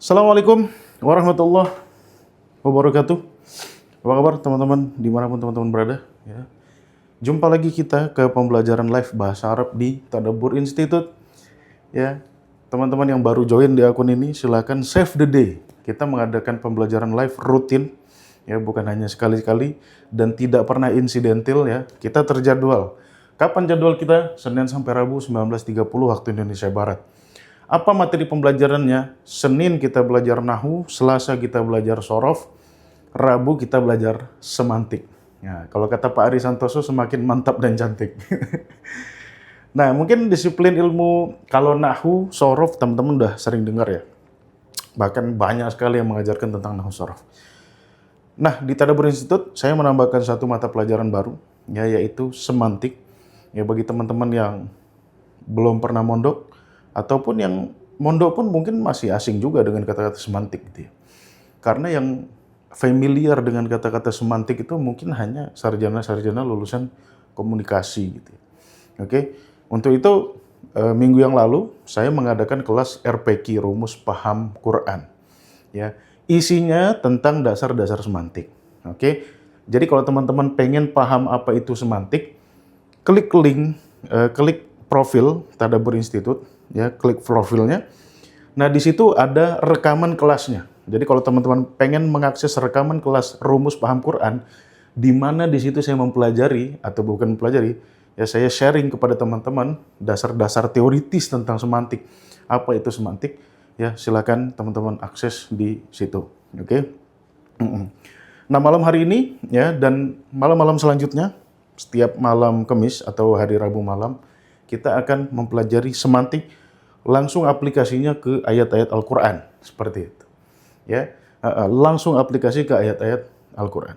Assalamualaikum warahmatullahi wabarakatuh. Apa kabar teman-teman dimanapun teman-teman berada? Ya. Jumpa lagi kita ke pembelajaran live bahasa Arab di Tadabbur Institute. Ya, teman-teman yang baru join di akun ini silakan save the day. Kita mengadakan pembelajaran live rutin, ya bukan hanya sekali-sekali dan tidak pernah insidental ya. Kita terjadwal. Kapan jadwal kita? Senin sampai Rabu 19.30 waktu Indonesia Barat. Apa materi pembelajarannya? Senin kita belajar Nahwu, Selasa kita belajar Shorof, Rabu kita belajar semantik. Ya, kalau kata Pak Ari Santoso semakin mantap dan cantik. Nah, mungkin disiplin ilmu kalau Nahwu, Shorof teman-teman udah sering dengar ya. Bahkan banyak sekali yang mengajarkan tentang Nahwu Shorof. Nah, di Tadabbur Institute saya menambahkan satu mata pelajaran baru, ya, yaitu semantik. Ya, bagi teman-teman yang belum pernah mondok, ataupun yang mondok pun mungkin masih asing juga dengan kata-kata semantik gitu ya. Karena yang familiar dengan kata-kata semantik itu mungkin hanya sarjana-sarjana lulusan komunikasi gitu ya. Oke, untuk itu minggu yang lalu saya mengadakan kelas RPQ Rumus Paham Quran. Ya, isinya tentang dasar-dasar semantik. Oke, jadi kalau teman-teman pengen paham apa itu semantik, klik link, klik profil Tadabbur Institute, ya, klik profilnya. Nah, di situ ada rekaman kelasnya. Jadi kalau teman-teman pengen mengakses rekaman kelas Rumus Paham Quran, di mana di situ saya mempelajari atau bukan mempelajari, ya saya sharing kepada teman-teman dasar-dasar teoritis tentang semantik. Apa itu semantik? Ya, silakan teman-teman akses di situ. Oke. Nah, malam hari ini ya dan malam-malam selanjutnya, setiap malam Kamis atau hari Rabu malam, kita akan mempelajari semantik, langsung aplikasinya ke ayat-ayat Al-Quran, seperti itu. Ya, langsung aplikasi ke ayat-ayat Al-Quran.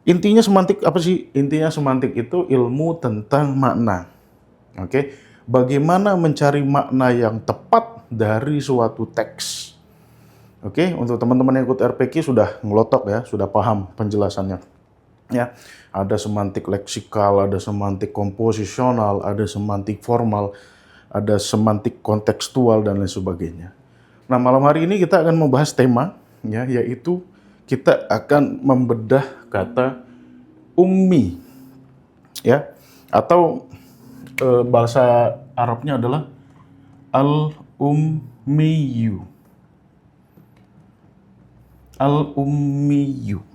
Intinya semantik apa sih? Intinya semantik itu ilmu tentang makna. Oke, bagaimana mencari makna yang tepat dari suatu teks. Oke, untuk teman-teman yang ikut RPQ sudah ngelotok ya, sudah paham penjelasannya. Ya, ada semantik leksikal, ada semantik komposisional, ada semantik formal, ada semantik kontekstual dan lain sebagainya. Nah, malam hari ini kita akan membahas tema, ya, yaitu kita akan membedah kata ummi, ya, atau bahasa Arabnya adalah al-ummiyu, al-ummiyu.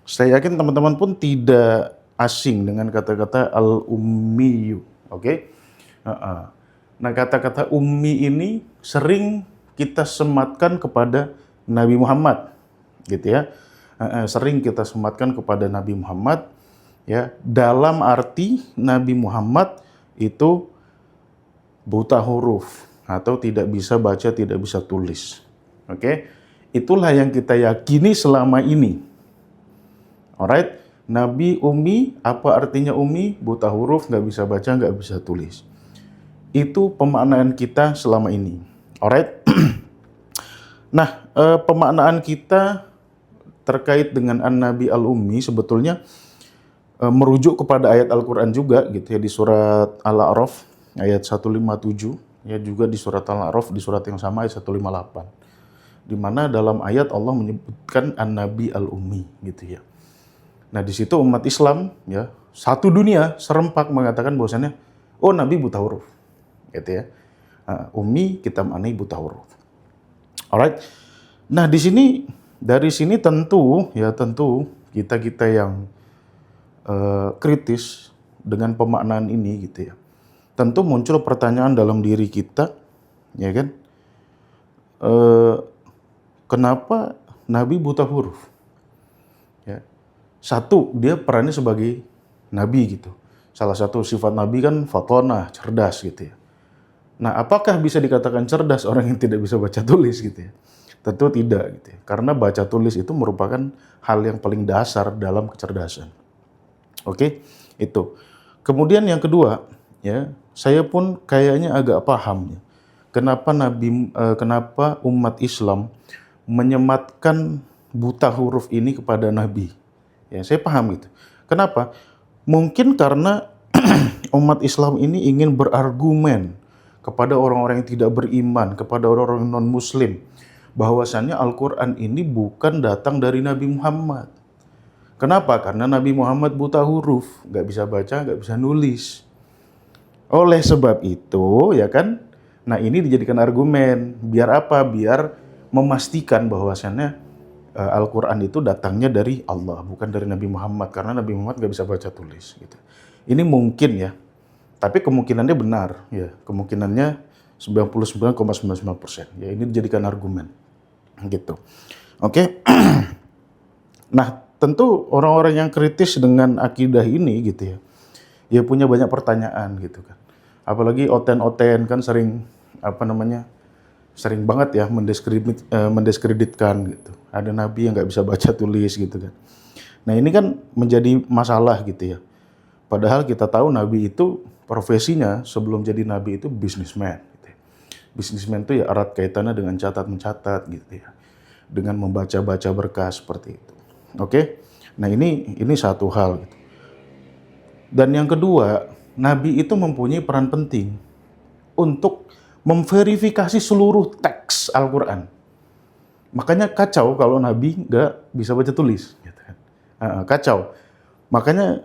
Saya yakin teman-teman pun tidak asing dengan kata-kata al-ummiyu, oke? Nah, kata-kata ummi ini sering kita sematkan kepada Nabi Muhammad, gitu ya. Sering kita sematkan kepada Nabi Muhammad, ya. Dalam arti Nabi Muhammad itu buta huruf atau tidak bisa baca, tidak bisa tulis, oke? Itulah yang kita yakini selama ini. Alright, Nabi ummi, apa artinya ummi? Buta huruf, nggak bisa baca, nggak bisa tulis. Itu pemaknaan kita selama ini. Alright. Nah, pemaknaan kita terkait dengan An-Nabi Al-Ummi sebetulnya merujuk kepada ayat Al-Quran juga gitu ya, di surat Al-A'raf ayat 157, ya, juga di surat Al-A'raf di surat yang sama ayat 158. Di mana dalam ayat Allah menyebutkan An-Nabi Al-Ummi gitu ya. Nah, di situ umat Islam, ya, satu dunia serempak mengatakan bahwasannya, oh, Nabi buta huruf, gitu ya. Ummi kita maknai buta huruf. Alright. Nah, dari sini tentu kita yang kritis dengan pemaknaan ini, gitu ya. Tentu muncul pertanyaan dalam diri kita, ya kan? Kenapa Nabi buta huruf? Ya. Satu, dia perannya sebagai nabi gitu. Salah satu sifat nabi kan fatonah, cerdas gitu ya. Nah, apakah bisa dikatakan cerdas orang yang tidak bisa baca tulis gitu ya? Tentu tidak gitu ya. Karena baca tulis itu merupakan hal yang paling dasar dalam kecerdasan. Oke, itu. Kemudian yang kedua, ya, saya pun kayaknya agak paham ya. Kenapa umat Islam menyematkan buta huruf ini kepada nabi? Ya, saya paham gitu. Kenapa? Mungkin karena umat Islam ini ingin berargumen kepada orang-orang yang tidak beriman, kepada orang-orang non-muslim, bahwasannya Al-Quran ini bukan datang dari Nabi Muhammad. Kenapa? Karena Nabi Muhammad buta huruf, nggak bisa baca, nggak bisa nulis. Oleh sebab itu, ya kan, nah ini dijadikan argumen. Biar apa? Biar memastikan bahwasannya Al-Quran itu datangnya dari Allah, bukan dari Nabi Muhammad. Karena Nabi Muhammad nggak bisa baca tulis. Gitu. Ini mungkin ya, tapi kemungkinannya benar. Ya, kemungkinannya 99,99%. Ya, ini dijadikan argumen. Gitu. Oke. Nah, tentu orang-orang yang kritis dengan akidah ini gitu ya, ya punya banyak pertanyaan gitu kan. Apalagi oten-oten kan sering sering banget ya mendiskreditkan gitu. Ada nabi yang nggak bisa baca tulis gitu kan. Nah ini kan menjadi masalah gitu ya. Padahal kita tahu nabi itu profesinya sebelum jadi nabi itu businessman. Gitu ya. Businessman itu ya erat kaitannya dengan catat-mencatat gitu ya. Dengan membaca-baca berkas seperti itu. Oke? Nah ini satu hal gitu. Dan yang kedua, nabi itu mempunyai peran penting untuk memverifikasi seluruh teks Al-Quran. Makanya kacau kalau nabi nggak bisa baca tulis. Gitu kan. Kacau. Makanya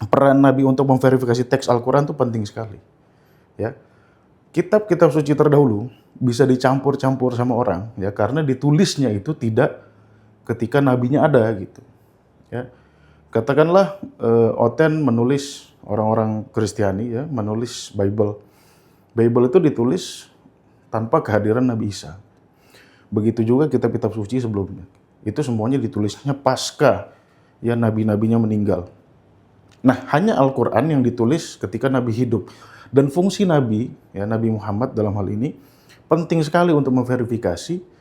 peran nabi untuk memverifikasi teks Al-Quran itu penting sekali. Ya. Kitab-kitab suci terdahulu bisa dicampur-campur sama orang ya karena ditulisnya itu tidak ketika nabinya ada gitu. Ya. Katakanlah Oten menulis, orang-orang Kristiani ya menulis Bible. Bible itu ditulis tanpa kehadiran Nabi Isa. Begitu juga kitab-kitab suci sebelumnya. Itu semuanya ditulisnya pasca ya nabi-nabinya meninggal. Nah, hanya Al-Quran yang ditulis ketika Nabi hidup. Dan fungsi Nabi, ya Nabi Muhammad dalam hal ini, penting sekali untuk memverifikasi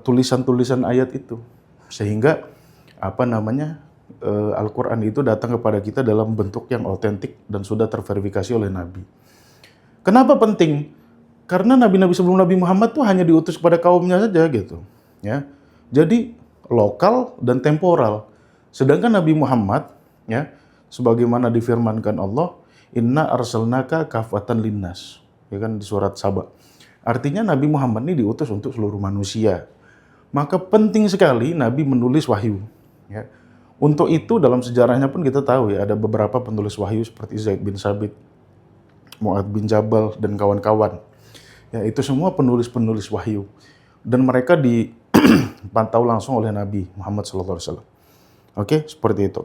tulisan-tulisan ayat itu. Sehingga Al-Quran itu datang kepada kita dalam bentuk yang otentik dan sudah terverifikasi oleh Nabi. Kenapa penting? Karena nabi-nabi sebelum Nabi Muhammad tuh hanya diutus kepada kaumnya saja gitu. Ya, jadi lokal dan temporal. Sedangkan Nabi Muhammad, ya, sebagaimana difirmankan Allah, Inna arsalnaka kafatan linnas. Ya kan di surat Saba. Artinya Nabi Muhammad ini diutus untuk seluruh manusia. Maka penting sekali Nabi menulis wahyu. Ya. Untuk itu dalam sejarahnya pun kita tahu ya ada beberapa penulis wahyu seperti Zaid bin Sabit, Mu'adz bin Jabal dan kawan-kawan. Ya itu semua penulis-penulis wahyu. Dan mereka dipantau langsung oleh Nabi Muhammad SAW. Oke, seperti itu.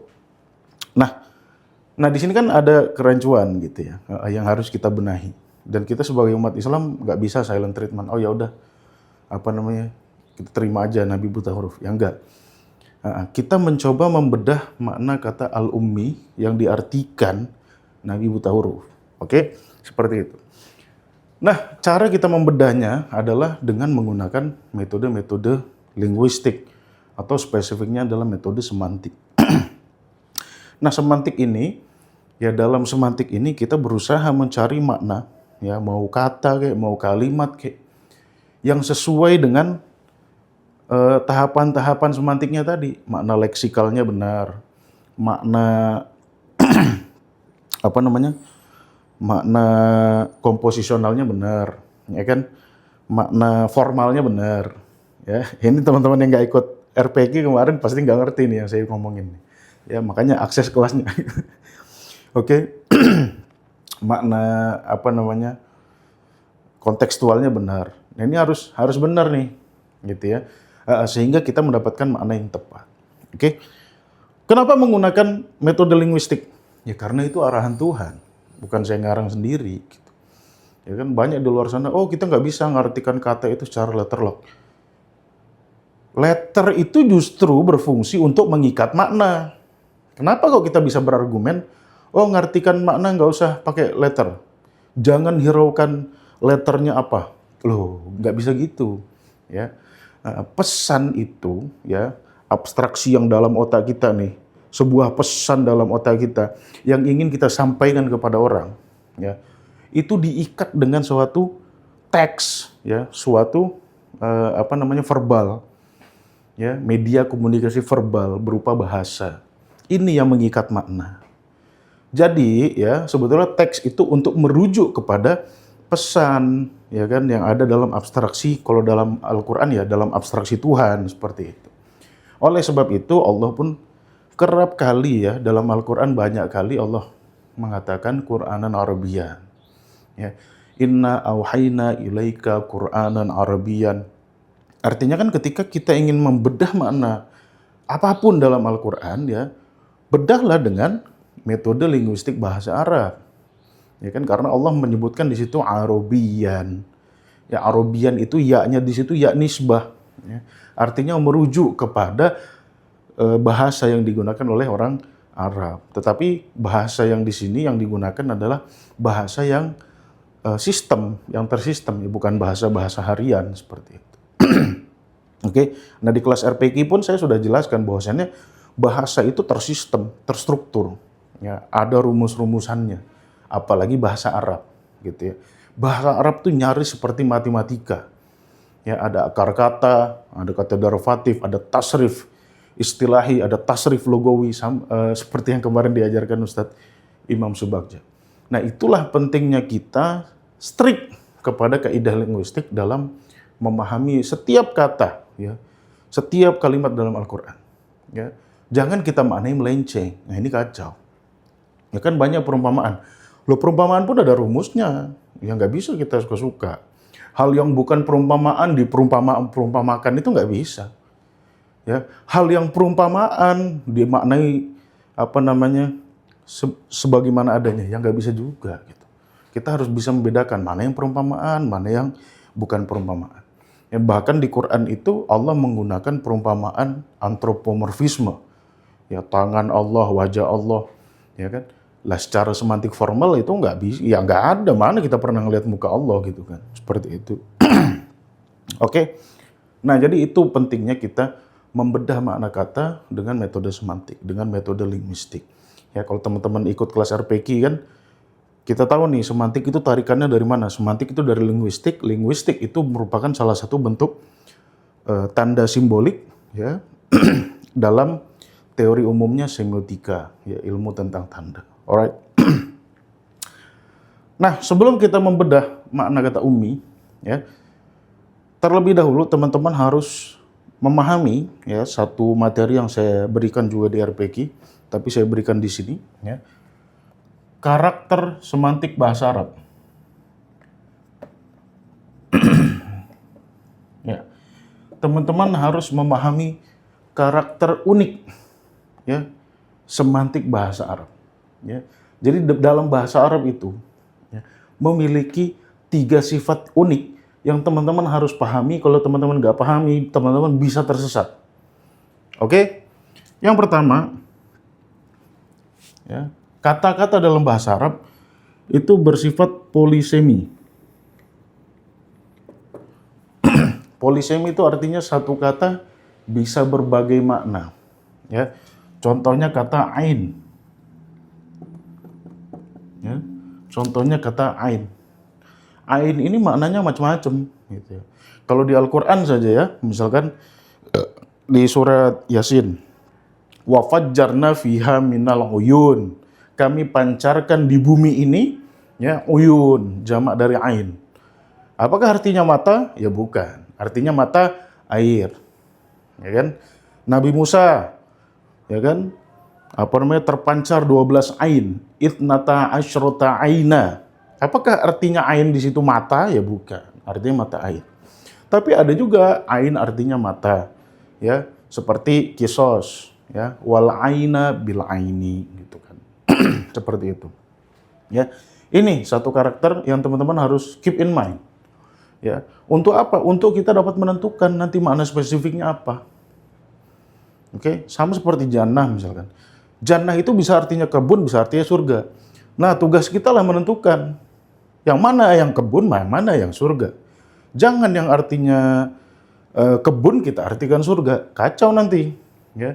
Nah di sini kan ada kerancuan gitu ya, yang harus kita benahi. Dan kita sebagai umat Islam nggak bisa silent treatment. Oh ya udah, kita terima aja Nabi buta huruf. Ya enggak. Kita mencoba membedah makna kata al-ummi yang diartikan Nabi buta huruf. Oke, seperti itu. Nah, cara kita membedahnya adalah dengan menggunakan metode-metode linguistik atau spesifiknya adalah metode semantik. Nah, semantik ini, ya dalam semantik ini kita berusaha mencari makna, ya mau kata kayak, mau kalimat kayak, yang sesuai dengan tahapan-tahapan semantiknya tadi. Makna leksikalnya benar, makna makna komposisionalnya benar, ya kan? Makna formalnya benar. Ya, ini teman-teman yang nggak ikut RPK kemarin pasti nggak ngerti nih yang saya ngomongin. Ya, makanya akses kelasnya. Oke. Makna kontekstualnya benar. Nah, ini harus benar nih, gitu ya. Sehingga kita mendapatkan makna yang tepat. Oke. Kenapa menggunakan metode linguistik? Ya karena itu arahan Tuhan, bukan saya ngarang sendiri. Gitu. Ya kan banyak di luar sana, oh kita nggak bisa mengartikan kata itu secara letterlock. Letter itu justru berfungsi untuk mengikat makna. Kenapa kok kita bisa berargumen, oh ngartikan makna nggak usah pakai letter. Jangan hiraukan letternya apa. Loh, nggak bisa gitu. Ya. Pesan itu, ya abstraksi yang dalam otak kita nih, sebuah pesan dalam otak kita yang ingin kita sampaikan kepada orang, ya itu diikat dengan suatu teks, ya suatu verbal, ya media komunikasi verbal berupa bahasa. Ini yang mengikat makna. Jadi ya sebetulnya teks itu untuk merujuk kepada pesan ya kan yang ada dalam abstraksi, kalau dalam Al-Qur'an ya dalam abstraksi Tuhan seperti itu. Oleh sebab itu Allah pun kerap kali ya dalam Al-Qur'an banyak kali Allah mengatakan Qur'anan Arabiyyan. Ya. Inna auhayna ilaika Qur'anan Arabiyyan. Artinya kan ketika kita ingin membedah makna apapun dalam Al-Qur'an ya, bedahlah dengan metode linguistik bahasa Arab. Ya kan karena Allah menyebutkan di situ Arabiyan. Ya Arabiyan itu ya-nya di situ ya nisbah. Ya. Artinya merujuk kepada bahasa yang digunakan oleh orang Arab. Tetapi bahasa yang di sini yang digunakan adalah bahasa yang sistem, yang tersistem, ya, bukan bahasa-bahasa harian seperti itu. Oke, nah di kelas RPQ pun saya sudah jelaskan bahwasannya bahasa itu tersistem, terstruktur, ya ada rumus-rumusannya, apalagi bahasa Arab, gitu ya. Bahasa Arab tuh nyaris seperti matematika, ya ada akar kata, ada kata derivatif, ada tasrif istilahi, ada tasrif logawi, seperti yang kemarin diajarkan Ustadz Imam Subagja. Nah itulah pentingnya kita strict kepada kaidah linguistik dalam memahami setiap kata, ya, setiap kalimat dalam Al-Quran. Ya. Jangan kita maknai melenceng. Nah ini kacau. Ya kan banyak perumpamaan. Loh perumpamaan pun ada rumusnya. Ya nggak bisa kita suka-suka. Hal yang bukan perumpamaan diperumpamakan itu nggak bisa. Ya, hal yang perumpamaan dimaknai sebagaimana adanya, yang nggak bisa juga gitu. Kita harus bisa membedakan mana yang perumpamaan, mana yang bukan perumpamaan. Ya, bahkan di Quran itu Allah menggunakan perumpamaan antropomorfisme. Ya, tangan Allah, wajah Allah, ya kan? Lah secara semantik formal itu nggak bisa, ya nggak ada, mana kita pernah ngelihat muka Allah gitu kan. Seperti itu. Oke. Nah, jadi itu pentingnya kita membedah makna kata dengan metode semantik, dengan metode linguistik. Ya, kalau teman-teman ikut kelas RPQ kan, kita tahu nih semantik itu tarikannya dari mana? Semantik itu dari linguistik. Linguistik itu merupakan salah satu bentuk tanda simbolik ya dalam teori umumnya semiotika, ya ilmu tentang tanda. Alright. Nah, sebelum kita membedah makna kata ummi, ya, terlebih dahulu teman-teman harus memahami ya satu materi yang saya berikan juga di RPQ, tapi saya berikan di sini ya. Karakter semantik bahasa Arab. Ya. Teman-teman harus memahami karakter unik ya semantik bahasa Arab. Ya. Jadi dalam bahasa Arab itu ya, memiliki 3 sifat unik yang teman-teman harus pahami. Kalau teman-teman nggak pahami, teman-teman bisa tersesat. Oke? Yang pertama, ya, kata-kata dalam bahasa Arab itu bersifat polisemi. Polisemi itu artinya satu kata bisa berbagai makna. Ya. Contohnya kata ain. Ya. Contohnya kata ain. Ain ini maknanya macam-macam. Gitu. Kalau di Al-Quran saja ya, misalkan di surat Yasin, wa fajjarna fiha minal uyun. Kami pancarkan di bumi ini ya uyun, jamak dari ain. Apakah artinya mata? Ya bukan. Artinya mata air. Ya kan? Nabi Musa ya kan? Terpancar 12 ain, itnata asyrota aina. Apakah artinya ain di situ mata? Ya bukan. Artinya mata air. Tapi ada juga ain artinya mata. Ya, seperti kisos, ya, wal aina bil aini gitu kan. Seperti itu. Ya. Ini satu karakter yang teman-teman harus keep in mind. Ya. Untuk apa? Untuk kita dapat menentukan nanti makna spesifiknya apa. Oke, sama seperti jannah misalkan. Jannah itu bisa artinya kebun, bisa artinya surga. Nah, tugas kita lah menentukan yang mana yang kebun, mana yang surga. Jangan yang artinya kebun kita artikan surga, kacau nanti. Ya.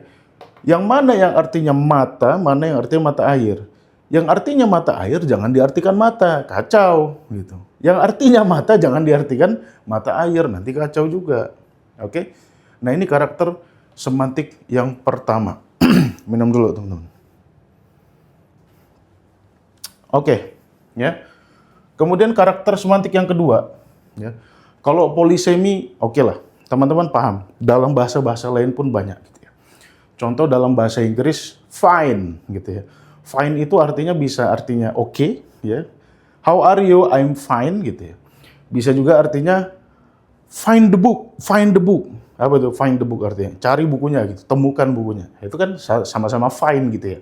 Yang mana yang artinya mata, mana yang artinya mata air. Yang artinya mata air jangan diartikan mata, kacau gitu. Yang artinya mata jangan diartikan mata air, nanti kacau juga. Oke? Nah, ini karakter semantik yang pertama. Minum dulu, teman-teman. Oke, ya. Kemudian karakter semantik yang kedua, ya. Kalau polisemi, oke lah, teman-teman paham. Dalam bahasa-bahasa lain pun banyak. Gitu ya. Contoh dalam bahasa Inggris, fine, gitu ya. Fine itu artinya bisa artinya oke, ya. How are you? I'm fine, gitu ya. Bisa juga artinya find the book, find the book. Apa tuh find the book artinya? Cari bukunya, gitu. Temukan bukunya. Itu kan sama-sama fine, gitu ya.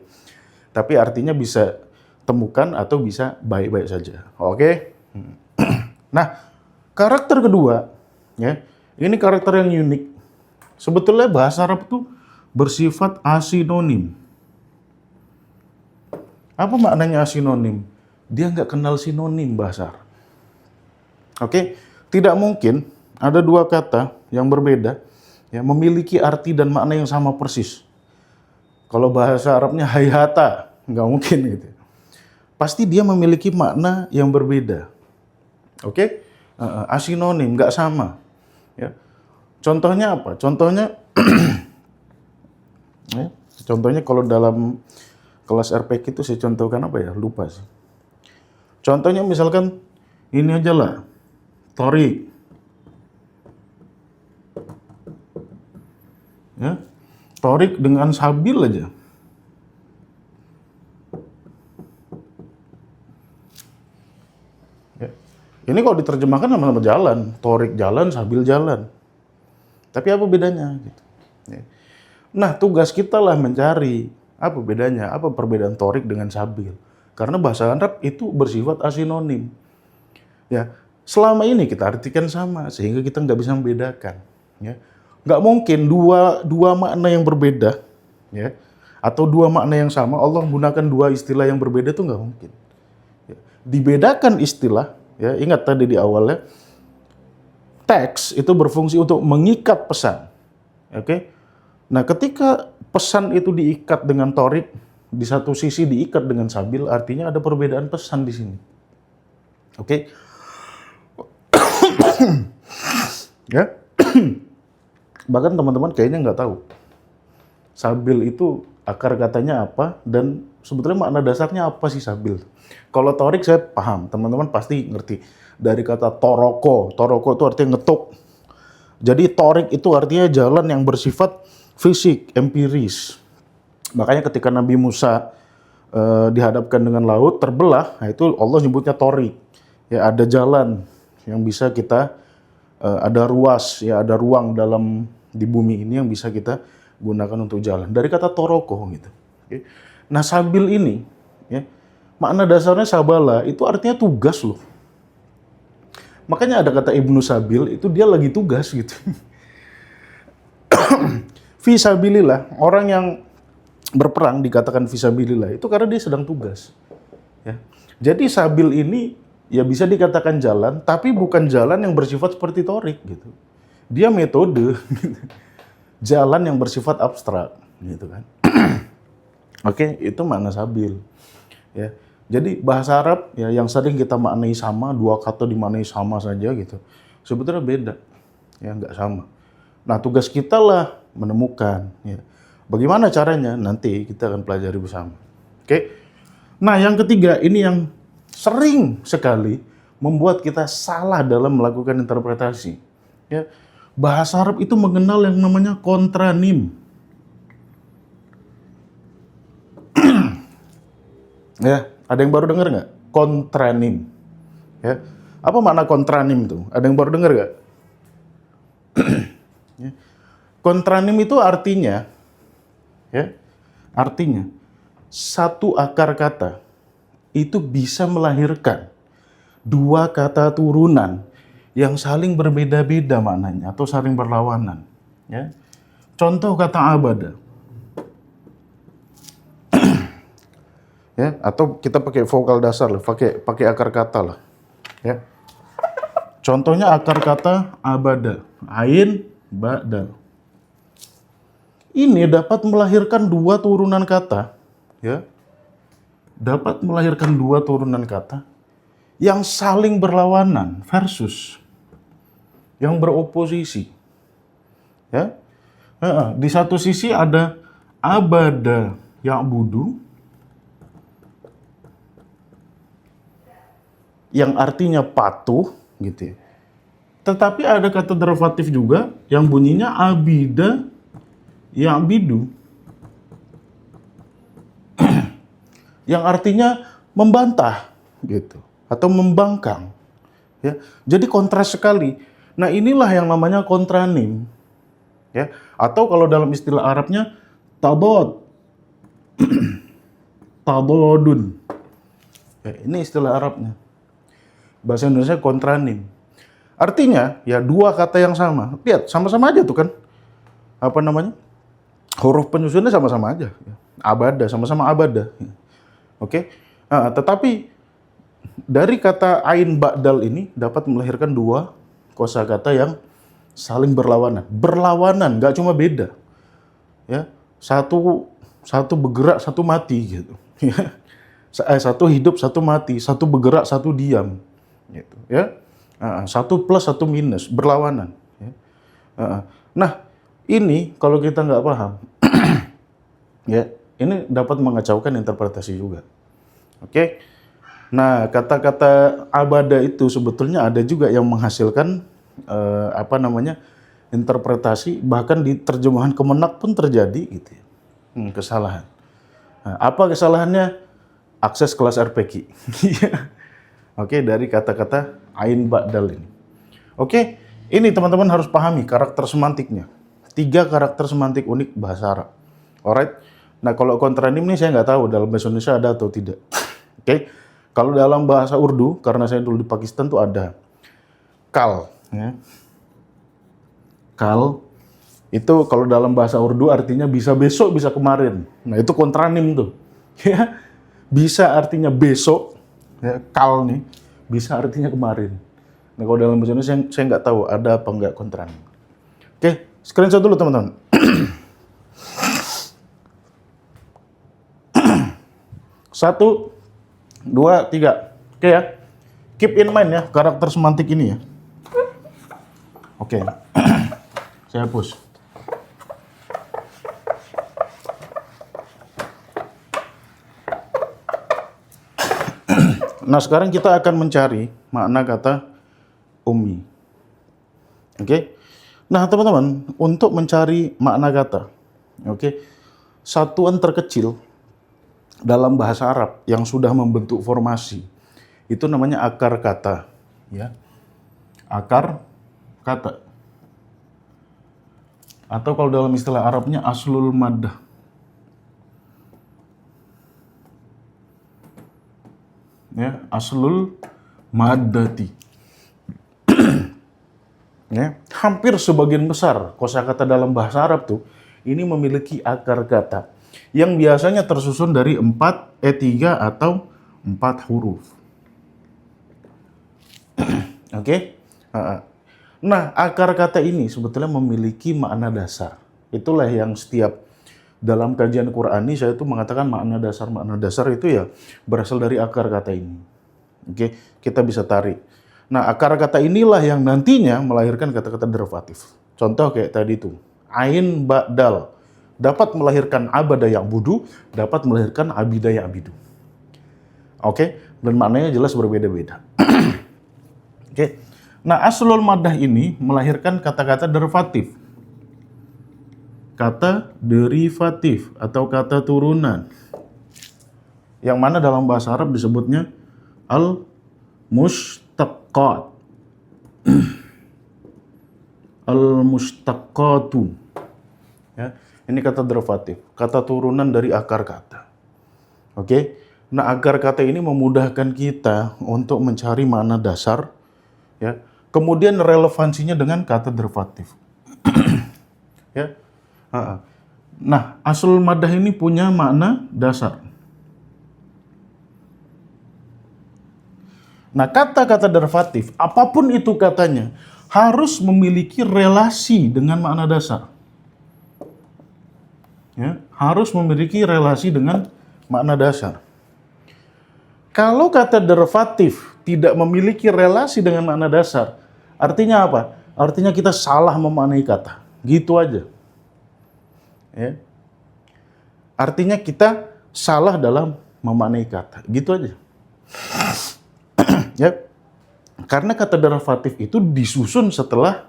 Tapi artinya bisa temukan atau bisa baik-baik saja. Oke? Nah, karakter kedua, ya, ini karakter yang unik. Sebetulnya bahasa Arab itu bersifat asinonim. Apa maknanya asinonim? Dia nggak kenal sinonim bahasa Arab. Oke? Tidak mungkin ada dua kata yang berbeda, ya, memiliki arti dan makna yang sama persis. Kalau bahasa Arabnya hayata, nggak mungkin gitu. Pasti dia memiliki makna yang berbeda. Oke? Asinonim, nggak sama. Ya. Contohnya apa? Contohnya, ya, contohnya kalau dalam kelas RPK itu saya contohkan apa ya? Lupa sih. Contohnya misalkan ini aja lah, Thorik. Ya. Thorik dengan Sabil aja. Ini kalau diterjemahkan sama-sama jalan, Thorik jalan, Sabil jalan. Tapi apa bedanya? Gitu. Nah, tugas kita lah mencari apa bedanya, apa perbedaan Thorik dengan Sabil. Karena bahasa Arab itu bersifat asinonim. Ya, selama ini kita artikan sama, sehingga kita nggak bisa membedakan. Ya. Nggak mungkin dua makna yang berbeda, ya, atau dua makna yang sama, Allah menggunakan dua istilah yang berbeda itu nggak mungkin. Ya. Dibedakan istilah. Ya, ingat tadi di awalnya, teks itu berfungsi untuk mengikat pesan. Oke? Nah, ketika pesan itu diikat dengan Thorik, di satu sisi diikat dengan Sabil, artinya ada perbedaan pesan di sini. Oke? Ya? Bahkan teman-teman kayaknya nggak tahu. Sabil itu akar katanya apa, dan sebetulnya makna dasarnya apa sih Sabil? Kalau Thorik saya paham, teman-teman pasti ngerti. Dari kata toroko, toroko itu artinya ngetuk. Jadi Thorik itu artinya jalan yang bersifat fisik, empiris. Makanya ketika Nabi Musa dihadapkan dengan laut terbelah, nah itu Allah nyebutnya Thorik. Ya, ada jalan yang bisa kita, ada ruas, ya ada ruang dalam di bumi ini yang bisa kita gunakan untuk jalan. Dari kata toroko gitu. Oke. Nah, Sabil ini, ya, makna dasarnya sabala itu artinya tugas loh. Makanya ada kata Ibnu Sabil, itu dia lagi tugas gitu. Fisabilillah, orang yang berperang dikatakan fisabilillah itu karena dia sedang tugas. Ya. Jadi Sabil ini ya bisa dikatakan jalan, tapi bukan jalan yang bersifat seperti Thorik gitu. Dia metode, gitu. Jalan yang bersifat abstrak, gitu kan. Oke, itu makna Sabil. Ya. Jadi bahasa Arab ya yang sering kita maknai sama, dua kata dimaknai sama saja gitu. Sebetulnya beda, ya nggak sama. Nah, tugas kita lah menemukan. Ya. Bagaimana caranya? Nanti kita akan pelajari bersama. Oke. Nah, yang ketiga ini yang sering sekali membuat kita salah dalam melakukan interpretasi. Ya. Bahasa Arab itu mengenal yang namanya kontranim. Ya. Ada yang baru dengar nggak? Kontranim. Ya. Apa makna kontranim itu? Ada yang baru dengar nggak? Ya. Kontranim itu artinya, ya, artinya satu akar kata itu bisa melahirkan dua kata turunan yang saling berbeda-beda maknanya atau saling berlawanan. Ya. Contoh kata abada. Ya, atau kita pakai vokal dasar lah, pakai akar kata lah. Ya. Contohnya akar kata abada, ain, ba, dal. Ini dapat melahirkan dua turunan kata, ya. Dapat melahirkan dua turunan kata yang saling berlawanan versus yang beroposisi. Ya. Di satu sisi ada abada ya'budu. yang artinya patuh gitu ya. Tetapi ada kata derivatif juga yang bunyinya abida ya'bidu, yang artinya membantah gitu atau membangkang ya. Jadi kontras sekali. Nah, inilah yang namanya kontranim ya, atau kalau dalam istilah Arabnya tadad, tadadun ya, ini istilah Arabnya. Bahasa Indonesia kontranim, artinya ya dua kata yang sama. Lihat, sama-sama aja tuh kan, apa namanya, huruf penyusunnya sama-sama aja ya. Abada, sama-sama abada ya. Oke. Nah, tetapi dari kata ain ba'dal ini dapat melahirkan dua kosakata yang saling berlawanan. Berlawanan, nggak cuma beda. Ya, satu bergerak, satu mati gitu. Ya. Satu hidup, satu mati, satu bergerak, satu diam. Gitu, ya. Satu plus, satu minus, berlawanan. Ya. Nah, ini kalau kita nggak paham, ya, ini dapat mengacaukan interpretasi juga. Oke. Nah, kata-kata abada itu sebetulnya ada juga yang menghasilkan interpretasi, bahkan di terjemahan Kemenak pun terjadi gitu ya. Kesalahan. Nah, apa kesalahannya? Akses kelas RPQ. Oke, dari kata-kata ain ba'dal ini. Oke, ini teman-teman harus pahami karakter semantiknya. 3 karakter semantik unik bahasa Arab. Alright. Nah, kalau kontranim ini saya nggak tahu dalam bahasa Indonesia ada atau tidak. Oke. Kalau dalam bahasa Urdu, karena saya dulu di Pakistan tuh ada kal. Ya. Kal itu kalau dalam bahasa Urdu artinya bisa besok, bisa kemarin. Nah, itu kontranim tuh. Ya. Bisa artinya besok, ya, kal nih, bisa artinya kemarin. Nah, kalau dalam bahasa Indonesia saya nggak tahu ada apa nggak kontranim. Oke, screenshot dulu teman-teman. 1, 2, 3. Oke ya. Keep in mind ya karakter semantik ini ya. Oke. Saya hapus. Nah, sekarang kita akan mencari makna kata ummi. Oke. Nah, teman-teman, untuk mencari makna kata, oke, satuan terkecil dalam bahasa Arab yang sudah membentuk formasi itu namanya akar kata, ya. Akar kata. Atau kalau dalam istilah Arabnya aslul maddah. Ya, aslul maddati. Ya, hampir sebagian besar kosakata dalam bahasa Arab tuh ini memiliki akar kata yang biasanya tersusun dari 3 atau 4 huruf. Oke? Nah, akar kata ini sebetulnya memiliki makna dasar. Itulah yang setiap dalam kajian Qur'ani saya itu mengatakan makna dasar itu ya berasal dari akar kata ini. Oke, kita bisa tarik. Nah, akar kata inilah yang nantinya melahirkan kata-kata derivatif. Contoh kayak tadi itu, ain ba'dal dapat melahirkan abada ya'budu, dapat melahirkan abida ya'bidu. Oke, dan maknanya jelas berbeda-beda. Oke. Nah, aslul maddah ini melahirkan kata-kata derivatif. Kata derivatif atau kata turunan. Yang mana dalam bahasa Arab disebutnya al-mustaqqat. Al-mustaqqatu. Ya, ini kata derivatif, kata turunan dari akar kata. Oke. Nah, akar kata ini memudahkan kita untuk mencari makna dasar, ya. Kemudian relevansinya dengan kata derivatif. Ya. Nah, aslul maddah ini punya makna dasar. Nah, kata-kata derivatif, apapun itu katanya, harus memiliki relasi dengan makna dasar. Ya, harus memiliki relasi dengan makna dasar. Kalau kata derivatif tidak memiliki relasi dengan makna dasar, artinya apa? Artinya kita salah memaknai kata. Gitu aja. Ya. Artinya kita salah dalam memaknai kata. Gitu aja. Ya, karena kata derivatif itu disusun setelah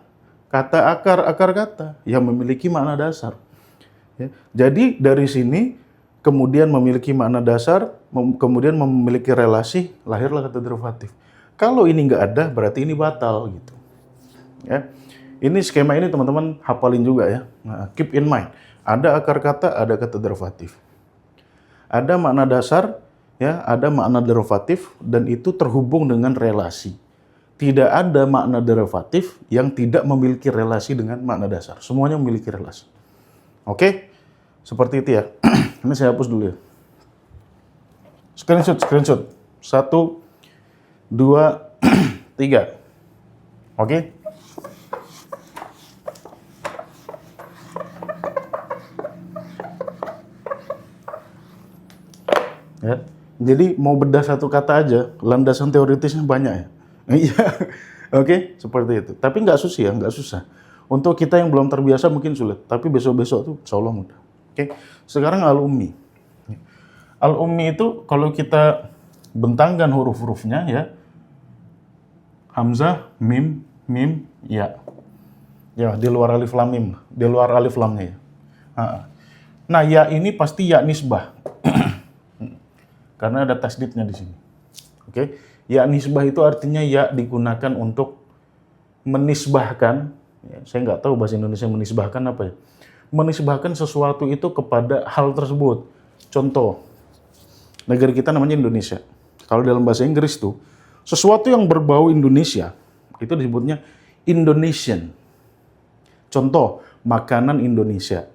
kata akar kata yang memiliki makna dasar. Ya. Jadi dari sini kemudian memiliki makna dasar, kemudian memiliki relasi, lahirlah kata derivatif. Kalau ini nggak ada, berarti ini batal gitu. Ya. Ini skema ini teman-teman hafalin juga ya. Nah, keep in mind, ada akar kata, ada kata derivatif. Ada makna dasar, ya, ada makna derivatif, dan itu terhubung dengan relasi. Tidak ada makna derivatif yang tidak memiliki relasi dengan makna dasar. Semuanya memiliki relasi. Oke? Seperti itu ya. Ini saya hapus dulu ya. Screenshot. 1, 2, 3. Oke? Ya. Jadi mau bedah satu kata aja, landasan teoritisnya banyak ya. Iya, oke, seperti itu. Tapi nggak susah ya, nggak susah. Untuk kita yang belum terbiasa mungkin sulit, tapi besok-besok tuh insya Allah mudah. Oke, sekarang al-ummi. Al-ummi itu kalau kita bentangkan huruf-hurufnya ya, hamzah, mim, ya. Ya, di luar alif lam mim, di luar alif lamnya ya. Nah, ya ini pasti ya nisbah. Karena ada tasdidnya di sini. Oke. Ya nisbah itu artinya ya digunakan untuk menisbahkan. Ya, saya nggak tahu bahasa Indonesia menisbahkan apa ya. Menisbahkan sesuatu itu kepada hal tersebut. Contoh, negara kita namanya Indonesia. Kalau dalam bahasa Inggris tuh, sesuatu yang berbau Indonesia, itu disebutnya Indonesian. Contoh, makanan Indonesia.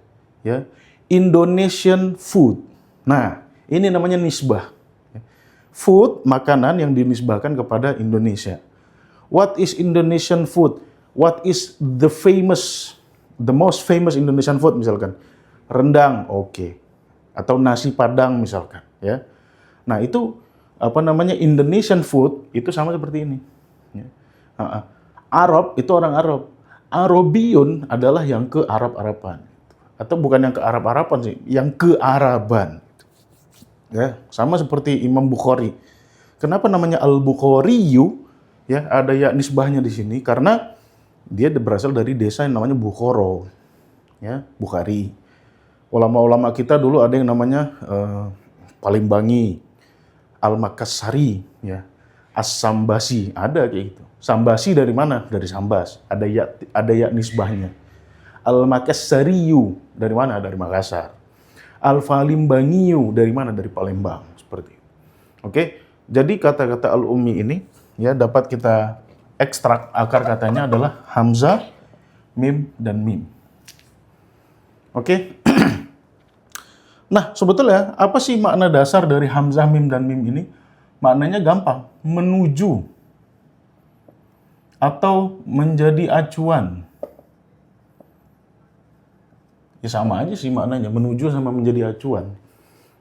Ya. Indonesian food. Nah, ini namanya nisbah. Food, makanan yang dinisbahkan kepada Indonesia. What is Indonesian food? What is the most famous Indonesian food misalkan? Rendang, oke. Atau nasi Padang misalkan, ya. Nah, itu apa namanya Indonesian food itu sama seperti ini. Ya. Arab itu orang Arab. Arabiun adalah yang ke Arab-Araban. Atau bukan yang ke Arab-Araban sih, yang ke Araban. Ya, sama seperti Imam Bukhari. Kenapa namanya Al-Bukhariyu? Ya, ada ya nisbahnya di sini karena dia berasal dari desa yang namanya Bukhoro. Ya, Bukhari. Ulama-ulama kita dulu ada yang namanya Palimbangi, Al-Makassari, ya. As-Sambasi, ada kayak gitu. Sambasi dari mana? Dari Sambas. Ada ya nisbahnya. Al-Makassariyu dari mana? Dari Makassar. Al-Falimbangiyu dari mana? Dari Palembang, seperti itu. Oke, jadi kata-kata al-ummi ini ya dapat kita ekstrak akar katanya adalah hamzah, mim, dan mim. Oke. Nah, sebetulnya apa sih makna dasar dari hamzah, mim, dan mim ini? Maknanya gampang, menuju atau menjadi acuan. Ya sama aja sih maknanya, menuju sama menjadi acuan.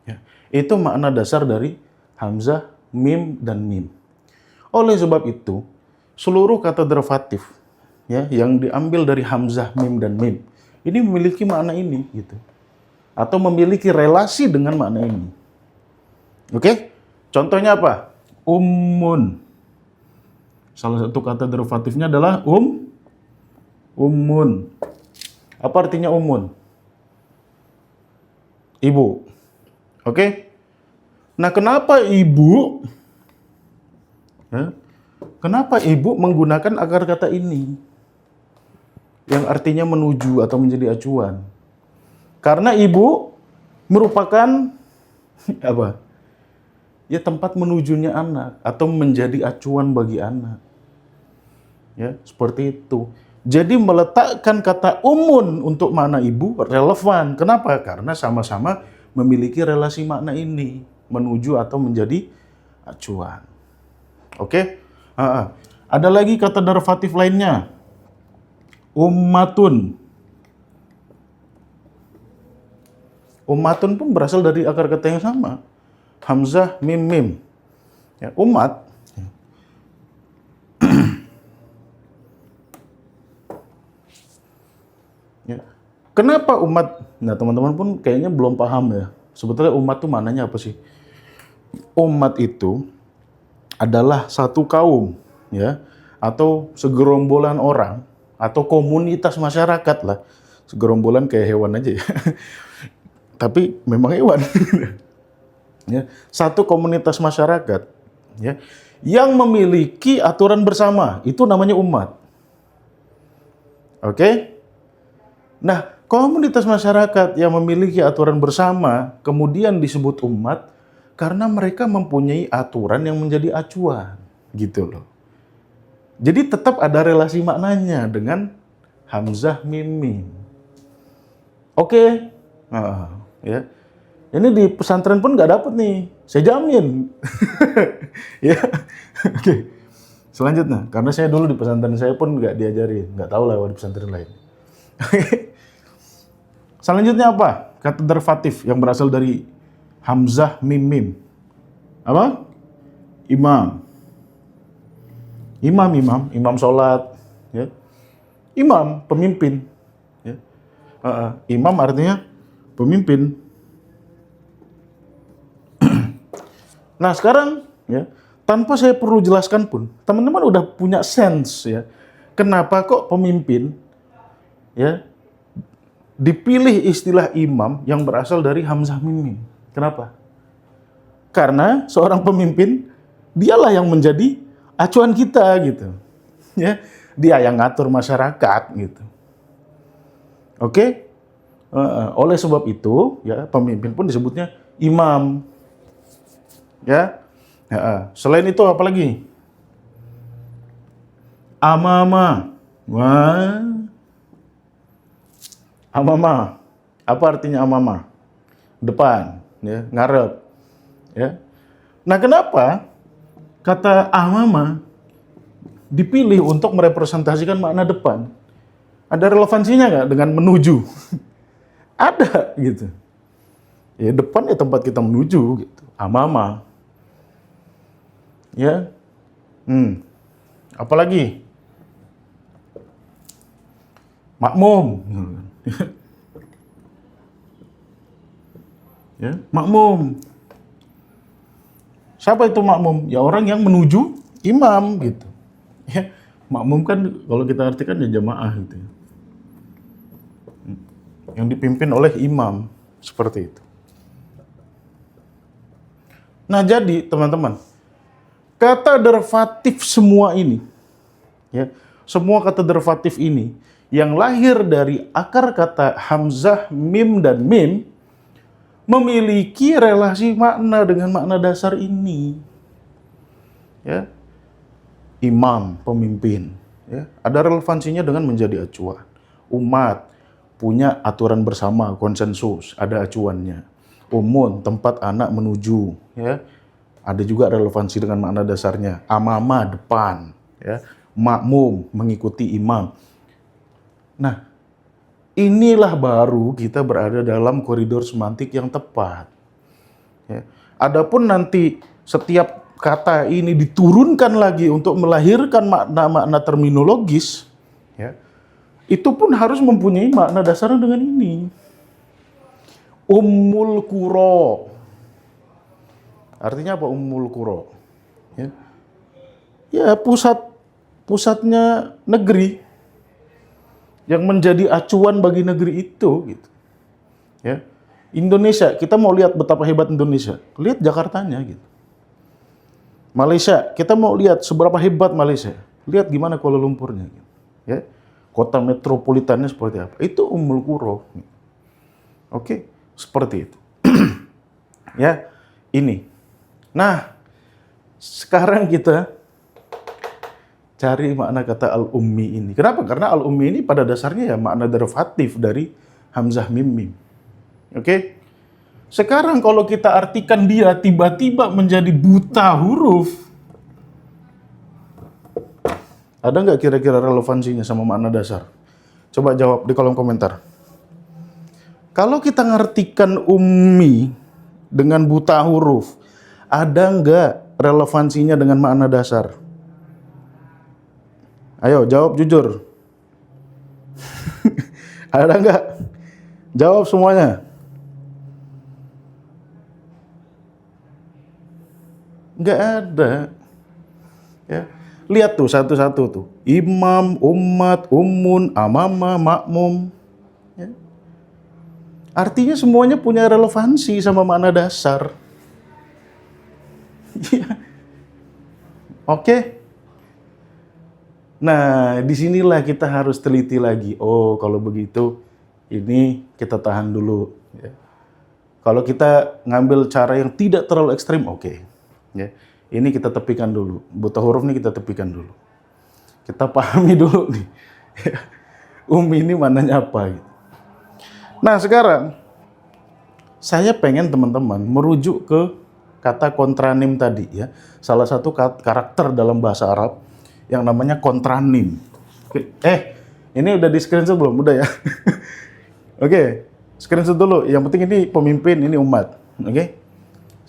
Ya, itu makna dasar dari hamzah, mim, dan mim. Oleh sebab itu, seluruh kata derivatif ya yang diambil dari hamzah, mim, dan mim ini memiliki makna ini gitu. Atau memiliki relasi dengan makna ini. Oke? Contohnya apa? Ummun. Salah satu kata derivatifnya adalah ummun. Apa artinya ummun? Ibu. Oke? Nah, kenapa ibu? Ya, kenapa ibu menggunakan akar kata ini? Yang artinya menuju atau menjadi acuan. Karena ibu merupakan apa? Ya tempat menujunya anak atau menjadi acuan bagi anak. Ya, seperti itu. Jadi meletakkan kata umun untuk makna ibu relevan. Kenapa? Karena sama-sama memiliki relasi makna ini, menuju atau menjadi acuan. Oke? Ada lagi kata derivatif lainnya. Ummatun. Ummatun pun berasal dari akar kata yang sama. Hamzah, mim, mim. Ya, umat. Ya. Kenapa umat? Nah, teman-teman pun kayaknya belum paham ya. Sebetulnya umat itu maknanya apa sih? Umat itu adalah satu kaum, ya, atau segerombolan orang, atau komunitas masyarakat lah. Segerombolan kayak hewan aja ya. Tapi memang hewan. Ya, satu komunitas masyarakat, ya, yang memiliki aturan bersama, itu namanya umat. Oke? Nah, komunitas masyarakat yang memiliki aturan bersama kemudian disebut umat karena mereka mempunyai aturan yang menjadi acuan, gitu loh. Jadi tetap ada relasi maknanya dengan hamzah mim mim. Oke? Nah, ya. Ini di pesantren pun nggak dapet nih, saya jamin. Ya, oke. Selanjutnya, karena saya dulu di pesantren saya pun nggak diajarin, nggak tahu lah di pesantren lain. Selanjutnya apa? Kata derivatif yang berasal dari hamzah mim mim. Apa? Imam. Imam sholat. Ya. Imam, pemimpin. Ya. Imam artinya pemimpin. Nah sekarang, ya, tanpa saya perlu jelaskan pun, teman-teman udah punya sense ya, kenapa kok pemimpin, ya, dipilih istilah imam yang berasal dari hamzah mim mim. Kenapa? Karena seorang pemimpin dialah yang menjadi acuan kita gitu, ya, dia yang ngatur masyarakat gitu. Oke? Oleh sebab itu, ya, pemimpin pun disebutnya imam. Ya, selain itu apa lagi? Amama. Wah. Amama. Apa artinya amama? Depan, ya, ngarep. Ya. Nah, kenapa kata amama dipilih untuk merepresentasikan makna depan? Ada relevansinya nggak dengan menuju? Ada gitu. Ya, depan ya tempat kita menuju gitu. Amama. Ya. Apalagi? Makmum. Ya, makmum. Siapa itu makmum? Ya orang yang menuju imam gitu. Ya, makmum kan kalau kita artikan ya jamaah gitu. Yang dipimpin oleh imam, seperti itu. Nah, jadi teman-teman, kata derivatif semua ini, ya, semua kata derivatif ini yang lahir dari akar kata hamzah, mim, dan mim memiliki relasi makna dengan makna dasar ini. Ya, imam, pemimpin, ya, ada relevansinya dengan menjadi acuan. Umat punya aturan bersama, konsensus, ada acuannya. Umun, tempat anak menuju, ya, ada juga relevansi dengan makna dasarnya. Amama, depan, ya. Makmum, mengikuti imam. Nah, inilah baru kita berada dalam koridor semantik yang tepat. Ya. Adapun nanti setiap kata ini diturunkan lagi untuk melahirkan makna-makna terminologis, ya, itu pun harus mempunyai makna dasarnya dengan ini. Ummul Qura. Artinya apa Ummul Qura? Ya, ya pusatnya negeri yang menjadi acuan bagi negeri itu gitu. Ya. Indonesia, kita mau lihat betapa hebat Indonesia. Lihat Jakartanya gitu. Malaysia, kita mau lihat seberapa hebat Malaysia. Lihat gimana Kuala Lumpurnya gitu. Ya. Kota metropolitannya seperti apa. Itu Ummul Qura. Oke, seperti itu. Ya, ini. Nah, sekarang kita cari makna kata al-ummi ini. Kenapa? Karena al-ummi ini pada dasarnya ya makna derivatif dari hamzah mim mim. Oke? Sekarang kalau kita artikan dia tiba-tiba menjadi buta huruf, ada nggak kira-kira relevansinya sama makna dasar? Coba jawab di kolom komentar. Kalau kita ngartikan ummi dengan buta huruf, ada nggak relevansinya dengan makna dasar? Ayo jawab jujur. Ada nggak? Jawab semuanya. Nggak ada. Ya. Lihat tuh satu-satu tuh. Imam, umat, ummun, amama, makmum. Ya. Artinya semuanya punya relevansi sama makna dasar. Oke. Nah, disinilah kita harus teliti lagi. Oh, kalau begitu, ini kita tahan dulu. Ya. Kalau kita ngambil cara yang tidak terlalu ekstrim, oke. Ya. Ini kita tepikan dulu. Buta huruf nih kita tepikan dulu. Kita pahami dulu nih. Umi ini mananya apa? Gitu. Nah, sekarang saya pengen teman-teman merujuk ke kata kontranim tadi ya. Salah satu karakter dalam bahasa Arab yang namanya kontranim. Ini udah di screenshot belum? Udah ya? Oke, screenshot dulu. Yang penting ini pemimpin, ini umat. Oke?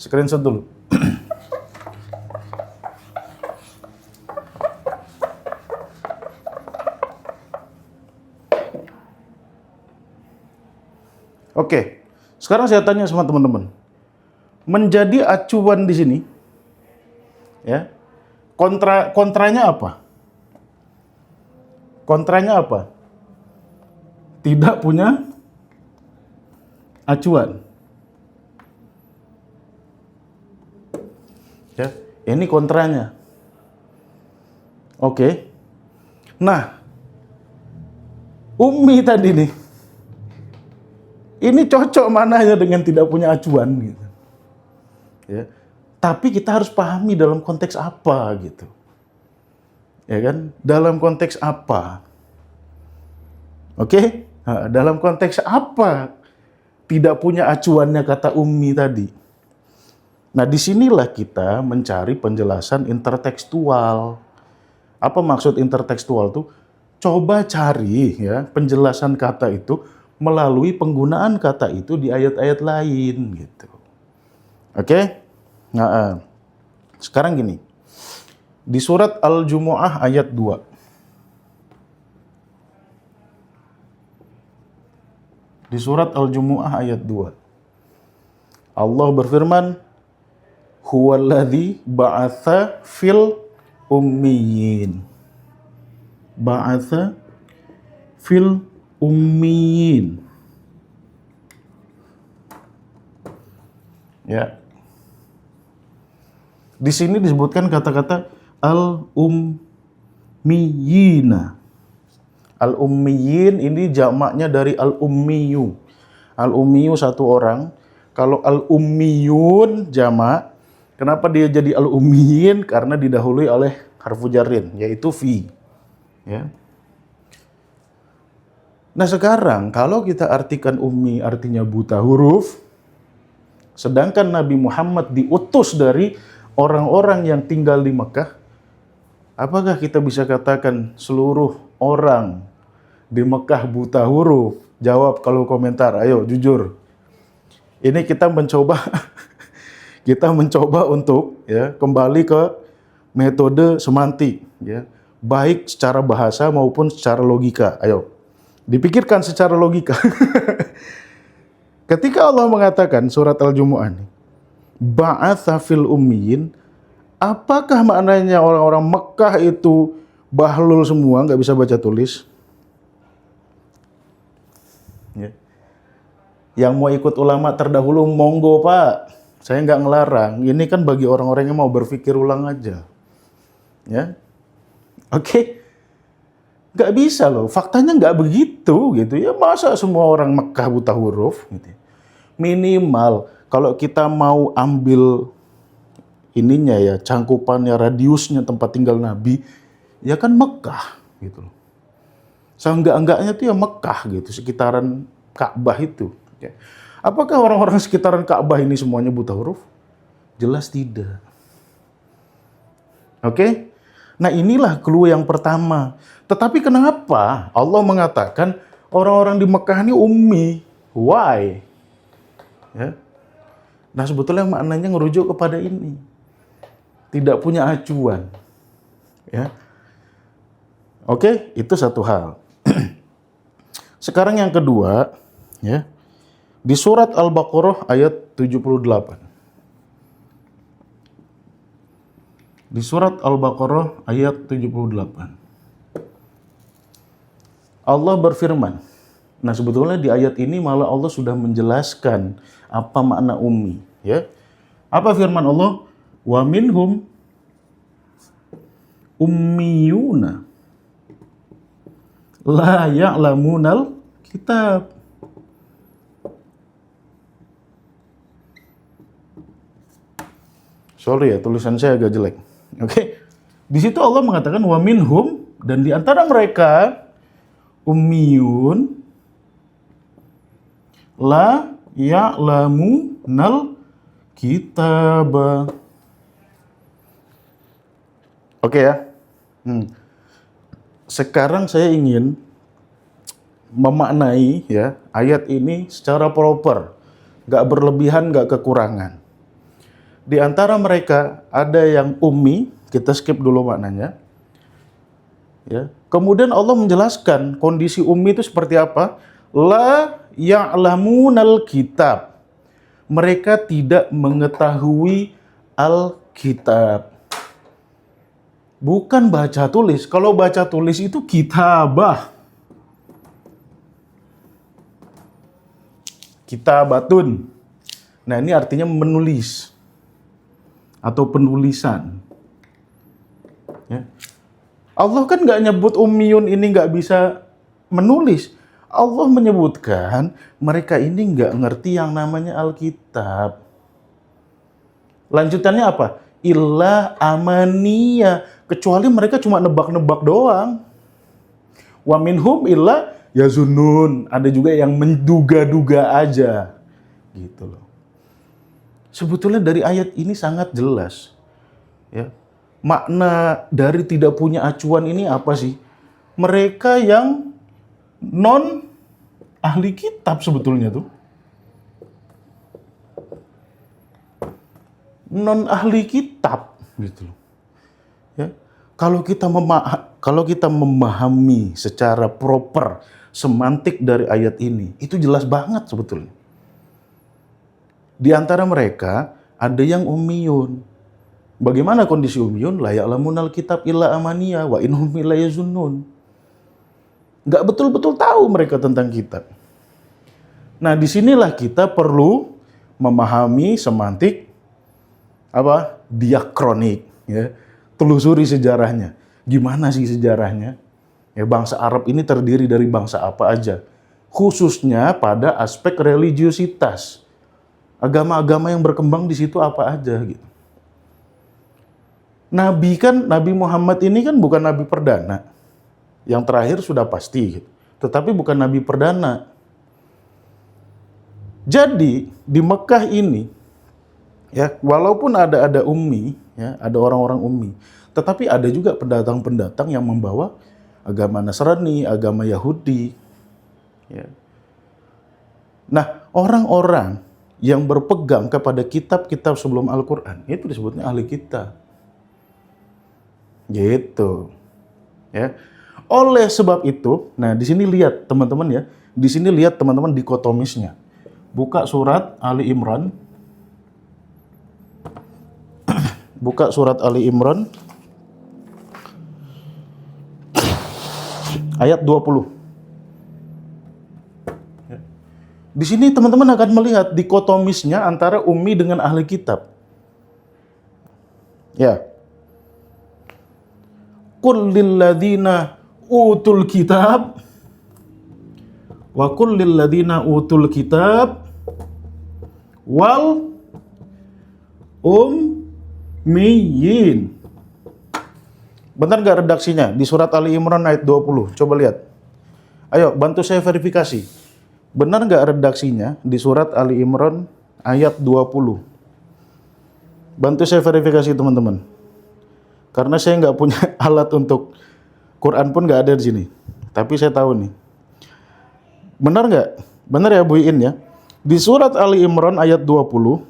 Screenshot dulu. Oke, sekarang saya tanya sama teman-teman. Menjadi acuan di sini, ya, kontranya apa? Kontranya apa? Tidak punya acuan. Ya, ini kontranya. Oke. Nah, Umi tadi nih, ini cocok mananya dengan tidak punya acuan gitu. Ya. Tapi kita harus pahami dalam konteks apa gitu. Ya kan? Dalam konteks apa? Oke? Nah, dalam konteks apa tidak punya acuannya kata Umi tadi? Nah, disinilah kita mencari penjelasan intertekstual. Apa maksud intertekstual tuh? Coba cari ya penjelasan kata itu melalui penggunaan kata itu di ayat-ayat lain gitu. Oke? Nah, sekarang gini. Di surat Al-Jumu'ah ayat 2. Di surat Al-Jumu'ah ayat 2. Allah berfirman, "Huwallazi ba'atsa fil ummiyin." Ba'atsa fil ummiyin. Ya. Di sini disebutkan kata-kata al-ummiyina. Al-ummiyin ini jamaknya dari al-ummiyu. Al-ummiyu satu orang. Kalau al-ummiyun jamak, kenapa dia jadi al-ummiyin? Karena didahului oleh harfu jarrin, yaitu fi. Ya. Nah sekarang kalau kita artikan ummi artinya buta huruf, sedangkan Nabi Muhammad diutus dari orang-orang yang tinggal di Mekah, apakah kita bisa katakan seluruh orang di Mekah buta huruf? Jawab kalau komentar, ayo jujur. Ini kita mencoba untuk ya kembali ke metode semantik ya, baik secara bahasa maupun secara logika. Ayo, dipikirkan secara logika. Ketika Allah mengatakan surat Al-Jumu'ah ini, ba'atsa fil ummiyin, apakah maknanya orang-orang Mekah itu bahlul semua, nggak bisa baca tulis? Ya. Yang mau ikut ulama terdahulu, monggo Pak. Saya nggak ngelarang. Ini kan bagi orang-orang yang mau berpikir ulang aja. Ya, oke. Nggak bisa loh. Faktanya nggak begitu gitu. Ya masa semua orang Mekah buta huruf? Gitu. Minimal kalau kita mau ambil ininya ya, cangkupannya, radiusnya tempat tinggal Nabi, ya kan Mekah gitu loh. Seenggak-enggaknya tuh ya Mekah gitu, sekitaran Ka'bah itu. Ya. Apakah orang-orang sekitaran Ka'bah ini semuanya buta huruf? Jelas tidak. Oke? Nah inilah clue yang pertama. Tetapi kenapa Allah mengatakan orang-orang di Mekah ini ummi? Why? Ya. Nah sebetulnya maknanya ngerujuk kepada ini. Tidak punya acuan. Ya. Oke, itu satu hal. Sekarang yang kedua, ya. Di surat Al-Baqarah ayat 78. Di surat Al-Baqarah ayat 78. Allah berfirman. Nah, sebetulnya di ayat ini malah Allah sudah menjelaskan apa makna ummi, ya. Apa firman Allah? Wa minhum ummiyuna la ya'lamunal kitab. Sorry ya, tulisan saya agak jelek. Oke. Di situ Allah mengatakan wa minhum, dan di antara mereka ummiyun la ya'lamunal kitab. Oke ya. Sekarang saya ingin memaknai ya ayat ini secara proper, nggak berlebihan, nggak kekurangan. Di antara mereka ada yang ummi, kita skip dulu maknanya. Ya. Kemudian Allah menjelaskan kondisi ummi itu seperti apa. La ya'lamunal kitab. Mereka tidak mengetahui Alkitab. Bukan baca tulis. Kalau baca tulis itu kitabah. Kitabatun. Nah, ini artinya menulis atau penulisan. Ya. Allah kan nggak nyebut ummiyun ini nggak bisa menulis. Allah menyebutkan mereka ini nggak ngerti yang namanya Alkitab. Lanjutannya apa? Illa amaniya. Kecuali mereka cuma nebak-nebak doang. Wa minhum illa yazunnun. Ada juga yang menduga-duga aja. Gitu loh. Sebetulnya dari ayat ini sangat jelas. Ya. Makna dari tidak punya acuan ini apa sih? Mereka yang non ahli kitab sebetulnya tuh. Non ahli kitab gitu loh. Ya. Kalau kita memahami secara proper semantik dari ayat ini, itu jelas banget sebetulnya. Di antara mereka ada yang ummiyun. Bagaimana kondisi ummiyun? La ya'lamunal kitab illa amaniya wa inhum illa yazunnun. Nggak betul-betul tahu mereka tentang kitab. Nah, disinilah kita perlu memahami semantik diakronik, ya. Telusuri sejarahnya. Gimana sih sejarahnya? Ya, bangsa Arab ini terdiri dari bangsa apa aja? Khususnya pada aspek religiositas. Agama-agama yang berkembang di situ apa aja gitu. Nabi Muhammad ini kan bukan nabi perdana. Yang terakhir sudah pasti gitu. Tetapi bukan nabi perdana. Jadi di Mekah ini ya, walaupun ada ummi, ya, ada orang-orang ummi, tetapi ada juga pendatang-pendatang yang membawa agama Nasrani, agama Yahudi. Ya. Nah, orang-orang yang berpegang kepada kitab-kitab sebelum Al-Quran, itu disebutnya ahli kitab. Gitu. Ya. Oleh sebab itu, nah di sini lihat teman-teman ya, di sini lihat teman-teman dikotomisnya. Buka surat Ali Imran. Buka surat Ali Imran ayat 20. Di sini teman-teman akan melihat dikotomisnya antara ummi dengan ahli kitab. Ya. Qul lilladzina utul kitab wa qul lilladzina utul kitab wal ummiyin. Benar nggak redaksinya di surat Ali Imran ayat 20? Coba lihat. Ayo bantu saya verifikasi. Benar nggak redaksinya di surat Ali Imran ayat 20? Bantu saya verifikasi teman-teman. Karena saya nggak punya alat untuk Quran pun nggak ada di sini. Tapi saya tahu nih. Benar nggak? Benar ya Bu Iin ya? Di surat Ali Imran ayat 20.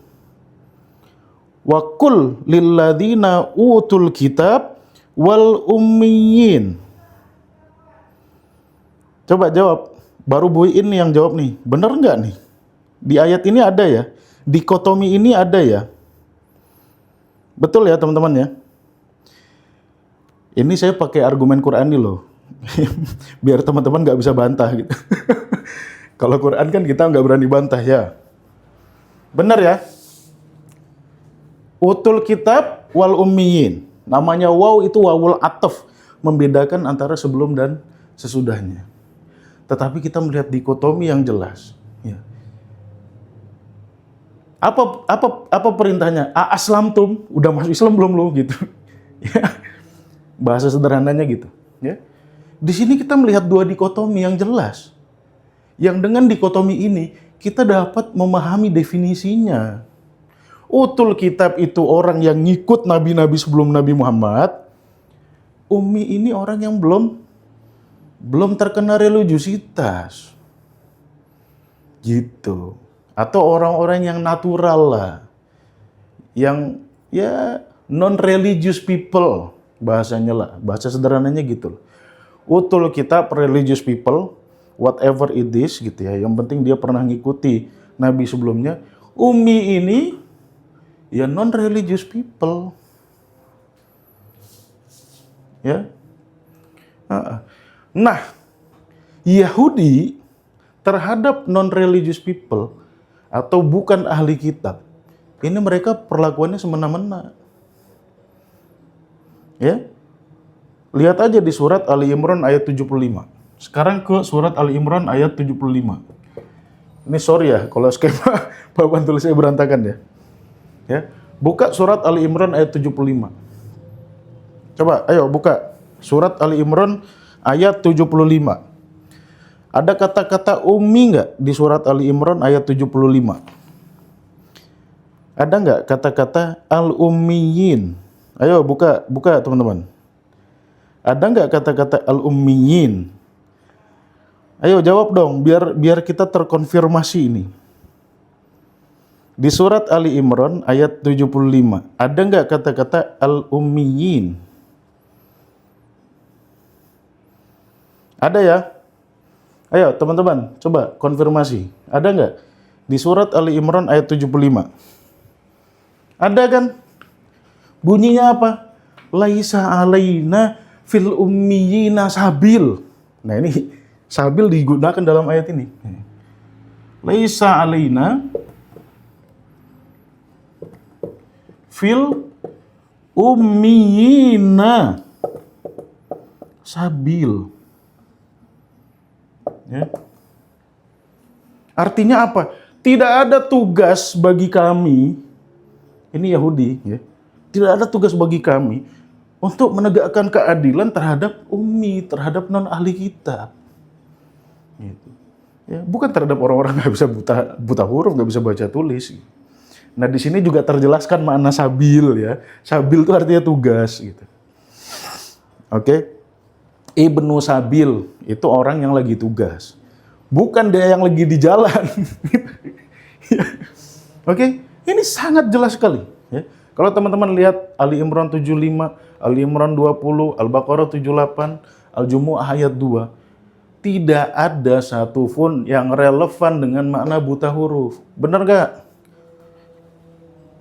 Wa qul lilladzina utul kitab wal ummiyin. Coba jawab. Baru Bu Iin yang jawab nih. Benar nggak nih? Di ayat ini ada ya? Dikotomi ini ada ya? Betul ya teman-teman ya? Ini saya pakai argumen Quran nih loh. Biar teman-teman nggak bisa bantah gitu. Kalau Quran kan kita nggak berani bantah ya. Benar ya? Utul kitab wal ummiyin. Namanya waw itu wawul ataf, membedakan antara sebelum dan sesudahnya. Tetapi kita melihat dikotomi yang jelas. Ya. Apa perintahnya? Aslamtum, udah masuk Islam belum lo gitu. Ya. Bahasa sederhananya gitu. Ya. Di sini kita melihat dua dikotomi yang jelas. Yang dengan dikotomi ini kita dapat memahami definisinya. Utul kitab itu orang yang ngikut nabi-nabi sebelum Nabi Muhammad. Ummi ini orang yang belum terkena religiusitas. Gitu. Atau orang-orang yang natural lah. Yang ya non-religious people bahasanya lah. Bahasa sederhananya gitu. Utul kitab religious people, whatever it is gitu ya. Yang penting dia pernah ngikuti nabi sebelumnya. Ummi ini ya non-religious people. Ya. Nah, Yahudi terhadap non-religious people atau bukan ahli kitab, ini mereka perlakuannya semena-mena. Ya. Lihat aja di surat Ali Imran ayat 75. Sekarang ke surat Ali Imran ayat 75. Ini sorry ya kalau skema papan tulis saya berantakan ya. Ya, buka surat Ali Imran ayat 75. Coba, ayo buka surat Ali Imran ayat 75. Ada kata-kata ummi nggak di surat Ali Imran ayat 75? Ada nggak kata-kata al-ummiyin? Ayo buka teman-teman. Ada nggak kata-kata al-ummiyin? Ayo jawab dong, biar kita terkonfirmasi ini. Di surat Ali Imran ayat 75, ada nggak kata-kata al-ummiyin? Ada ya? Ayo teman-teman, coba konfirmasi. Ada nggak? Di surat Ali Imran ayat 75. Ada kan? Bunyinya apa? Laisa alaina fil ummiyina sabil. Nah ini sabil digunakan dalam ayat ini. Laisa alaina fil ummiyina sabil. Ya. Artinya apa? Tidak ada tugas bagi kami, ini Yahudi, ya. Tidak ada tugas bagi kami untuk menegakkan keadilan terhadap ummi, terhadap non ahli kitab. Gitu. Ya, bukan terhadap orang-orang nggak bisa buta huruf, nggak bisa baca tulis. Nah di sini juga terjelaskan makna sabil ya. Sabil itu artinya tugas gitu. Oke. Ibnu Sabil itu orang yang lagi tugas. Bukan dia yang lagi di jalan. Oke. Ini sangat jelas sekali ya. Kalau teman-teman lihat Ali Imran 75, Ali Imran 20, Al-Baqarah 78, Al-Jumu'ah ayat 2, tidak ada satupun yang relevan dengan makna buta huruf. Benar gak?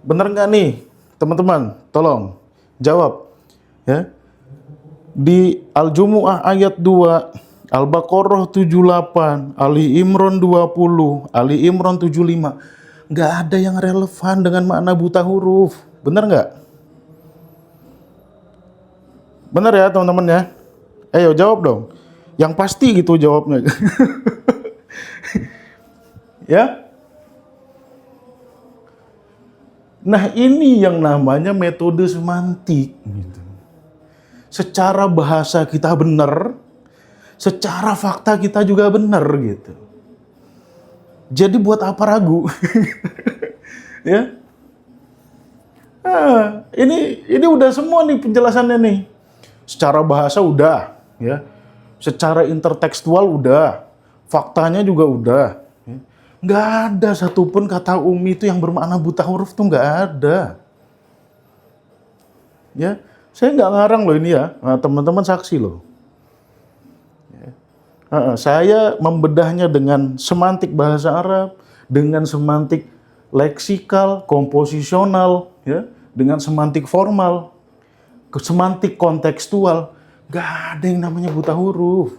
Benar nggak nih, teman-teman? Tolong jawab. Ya. Di Al-Jumu'ah ayat 2, Al-Baqarah 78, Ali Imran 20, Ali Imran 75, nggak ada yang relevan dengan makna buta huruf. Benar nggak? Benar ya teman-teman ya? Ayo jawab dong. Yang pasti gitu jawabnya. Ya? Nah ini yang namanya metode semantik. Gitu. Secara bahasa kita benar, secara fakta kita juga benar gitu. Jadi buat apa ragu? Ya? Nah, ini udah semua nih penjelasannya nih. Secara bahasa udah, ya. Secara intertekstual udah, faktanya juga udah. Nggak ada satupun kata ummi itu yang bermakna buta huruf tuh nggak ada. Ya, saya nggak ngarang loh ini ya, nah, teman-teman saksi loh. Ya. Saya membedahnya dengan semantik bahasa Arab, dengan semantik leksikal, komposisional, ya, dengan semantik formal. semantik kontekstual, gak ada yang namanya buta huruf.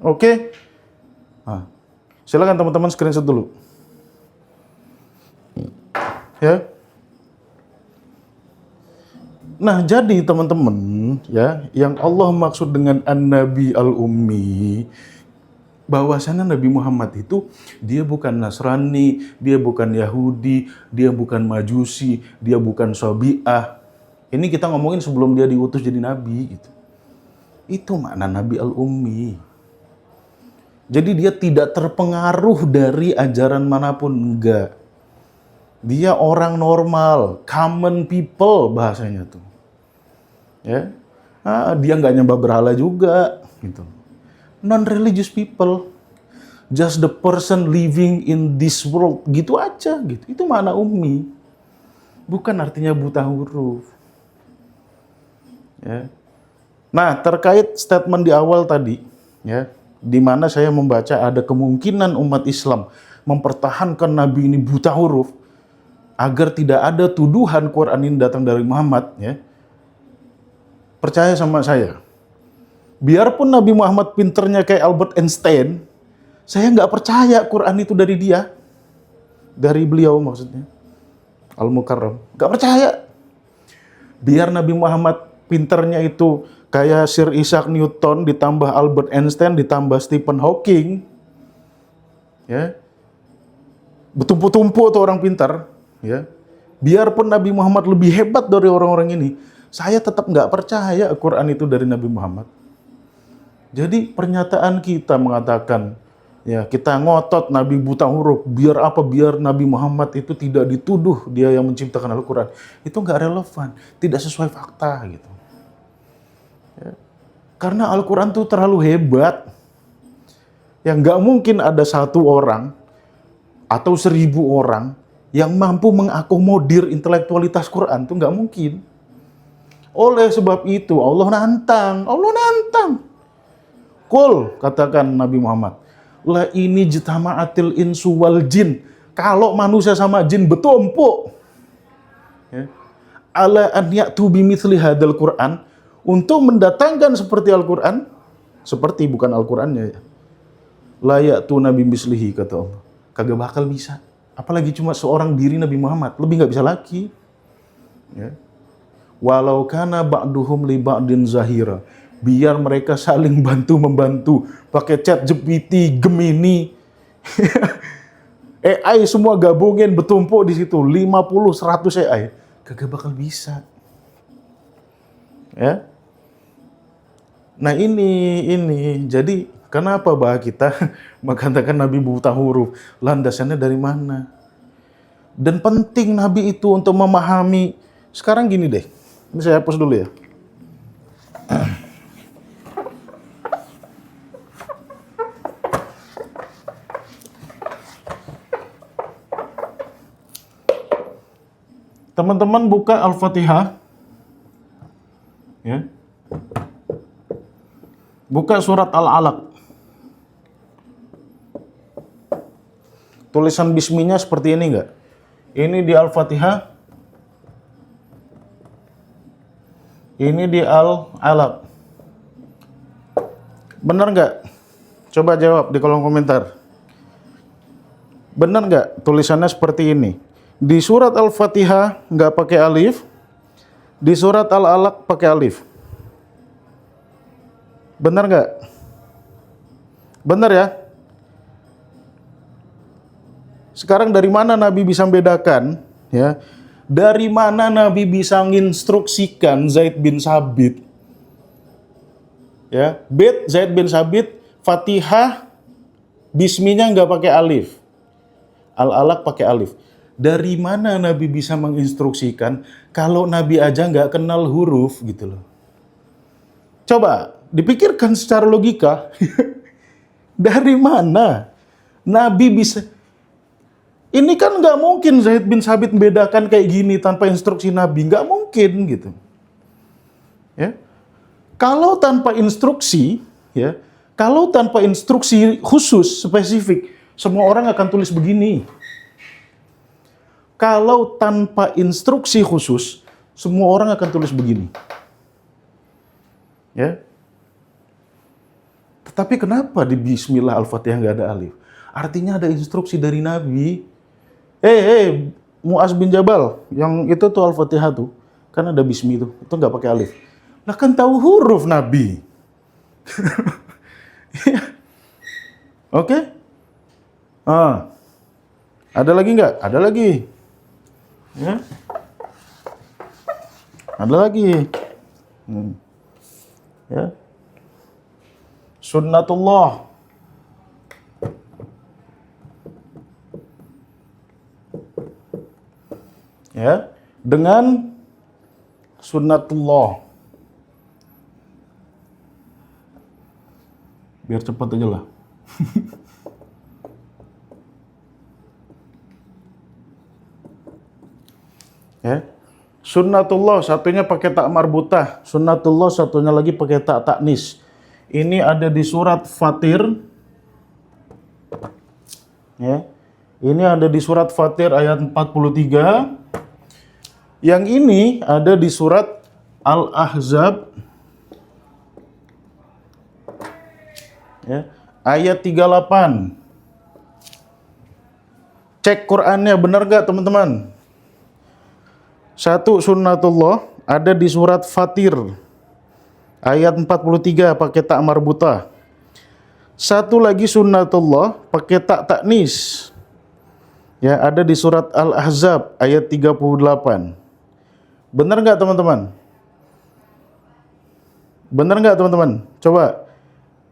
Oke? Nah, silakan teman-teman screenshot dulu. Ya. Nah, jadi teman-teman, ya, yang Allah maksud dengan An-Nabi Al-Ummi, bahwasannya Nabi Muhammad itu dia bukan Nasrani, dia bukan Yahudi, dia bukan Majusi, dia bukan Sabi'ah. Ini kita ngomongin sebelum dia diutus jadi nabi gitu. Itu makna Nabi Al-Ummi. Jadi dia tidak terpengaruh dari ajaran manapun, enggak. Dia orang normal, common people bahasanya tuh. Ya, dia nggak nyembah berhala juga, gitu. Non-religious people, just the person living in this world, gitu aja, gitu. Itu makna ummi, bukan artinya buta huruf. Ya. Nah, terkait statement di awal tadi, ya, di mana saya membaca ada kemungkinan umat Islam mempertahankan Nabi ini buta huruf agar tidak ada tuduhan Quran ini datang dari Muhammad, ya. Percaya sama saya, biarpun Nabi Muhammad pinternya kayak Albert Einstein, saya nggak percaya Quran itu dari dia, dari beliau maksudnya, Al-Mukarram, nggak percaya. Biar Nabi Muhammad pinternya itu kayak Sir Isaac Newton ditambah Albert Einstein ditambah Stephen Hawking, ya, bertumpu-tumpu tuh orang pintar, ya. Biarpun Nabi Muhammad lebih hebat dari orang-orang ini, saya tetap nggak percaya Quran itu dari Nabi Muhammad. Jadi pernyataan kita mengatakan, ya, kita ngotot Nabi buta huruf, biar apa? Biar Nabi Muhammad itu tidak dituduh dia yang menciptakan Al-Quran. Itu nggak relevan, tidak sesuai fakta gitu. Ya. Karena Al-Quran itu terlalu hebat, yang nggak mungkin ada satu orang atau 1000 orang yang mampu mengakomodir intelektualitas Quran, itu nggak mungkin. Oleh sebab itu Allah nantang. Qul, katakan Nabi Muhammad, la ini jitama'atil insu wal jin. Kalau manusia sama jin bertumpuk, ya, ala an ya'tu bimithli hadzal Qur'an, untuk mendatangkan seperti Al-Qur'an, seperti bukan Al-Qur'annya, ya. La ya'tu nabi mislihi, kata Allah. Kagak bakal bisa. Apalagi cuma seorang diri Nabi Muhammad, lebih nggak bisa lagi. Ya. Walau kana ba'duhum li ba'din zahira, biar mereka saling bantu-membantu pakai ChatGPT, Gemini, AI semua gabungin bertumpuk di situ 50-100 AI, kagak bakal bisa. Ya. Nah, ini jadi kenapa bah kita mengatakan Nabi buta huruf? Landasannya dari mana? Dan penting Nabi itu untuk memahami. Sekarang gini deh. Ini saya hapus dulu ya. Teman-teman buka Al-Fatihah. Ya. Buka surat Al-Alaq. Tulisan bisminya seperti ini enggak? Ini di Al-Fatihah. Ini di Al-Alaq. Benar nggak? Coba jawab di kolom komentar. Benar nggak tulisannya seperti ini? Di surat Al-Fatihah nggak pakai alif, di surat Al-Alaq pakai alif. Benar nggak? Benar ya? Sekarang dari mana Nabi bisa membedakan? Ya. Dari mana Nabi bisa menginstruksikan Zaid bin Sabit? Ya, Zaid bin Sabit, Fatihah, bisminya nggak pakai alif. Al-Alaq pakai alif. Dari mana Nabi bisa menginstruksikan kalau Nabi aja nggak kenal huruf gitu loh. Coba dipikirkan secara logika. Dari mana Nabi bisa? Ini kan nggak mungkin Zaid bin Sabit membedakan kayak gini tanpa instruksi Nabi. Nggak mungkin gitu. Ya. Kalau tanpa instruksi, ya, kalau tanpa instruksi khusus, spesifik, semua orang akan tulis begini. Kalau tanpa instruksi khusus, semua orang akan tulis begini. Ya. Tetapi kenapa di Bismillah Al-Fatihah nggak ada alif? Artinya ada instruksi dari Nabi. Muaz bin Jabal, yang itu tuh Al-Fatihah tuh, kan ada Bismi itu nggak pakai alif. Lah kan tahu huruf Nabi. Oke? Ada lagi nggak? Ada lagi. Ya. Ada lagi. Ya. Sunnatullah. Ya, dengan sunnatullah. Biar cepat aja lah. Ya. Sunnatullah satunya pakai tak marbutah, sunnatullah satunya lagi pakai tak taknis. Ini ada di surat Fatir. Ya. Ini ada di surat Fatir ayat 43. Yang ini ada di surat Al-Ahzab ya, ayat 38. Cek Qur'annya benar gak teman-teman? Satu sunnatullah ada di surat Fatir ayat 43 pakai tak marbutah. Satu lagi sunnatullah pakai tak taknis. Ya, ada di surat Al-Ahzab ayat 38. Benar nggak teman-teman? Benar nggak teman-teman? Coba,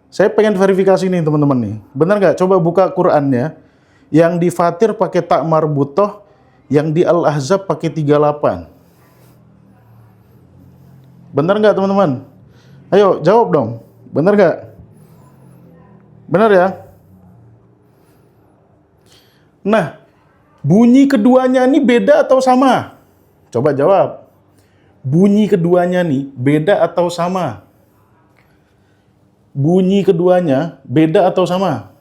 saya pengen verifikasi nih teman-teman nih. Benar nggak? Coba buka Qur'annya. Yang di Fatir pakai tak marbutoh, yang di Al-Ahzab pakai 38. Benar nggak teman-teman? Ayo jawab dong. Benar nggak? Benar ya? Nah, bunyi keduanya ini beda atau sama? Coba jawab. Bunyi keduanya nih beda atau sama? Bunyi keduanya beda atau sama?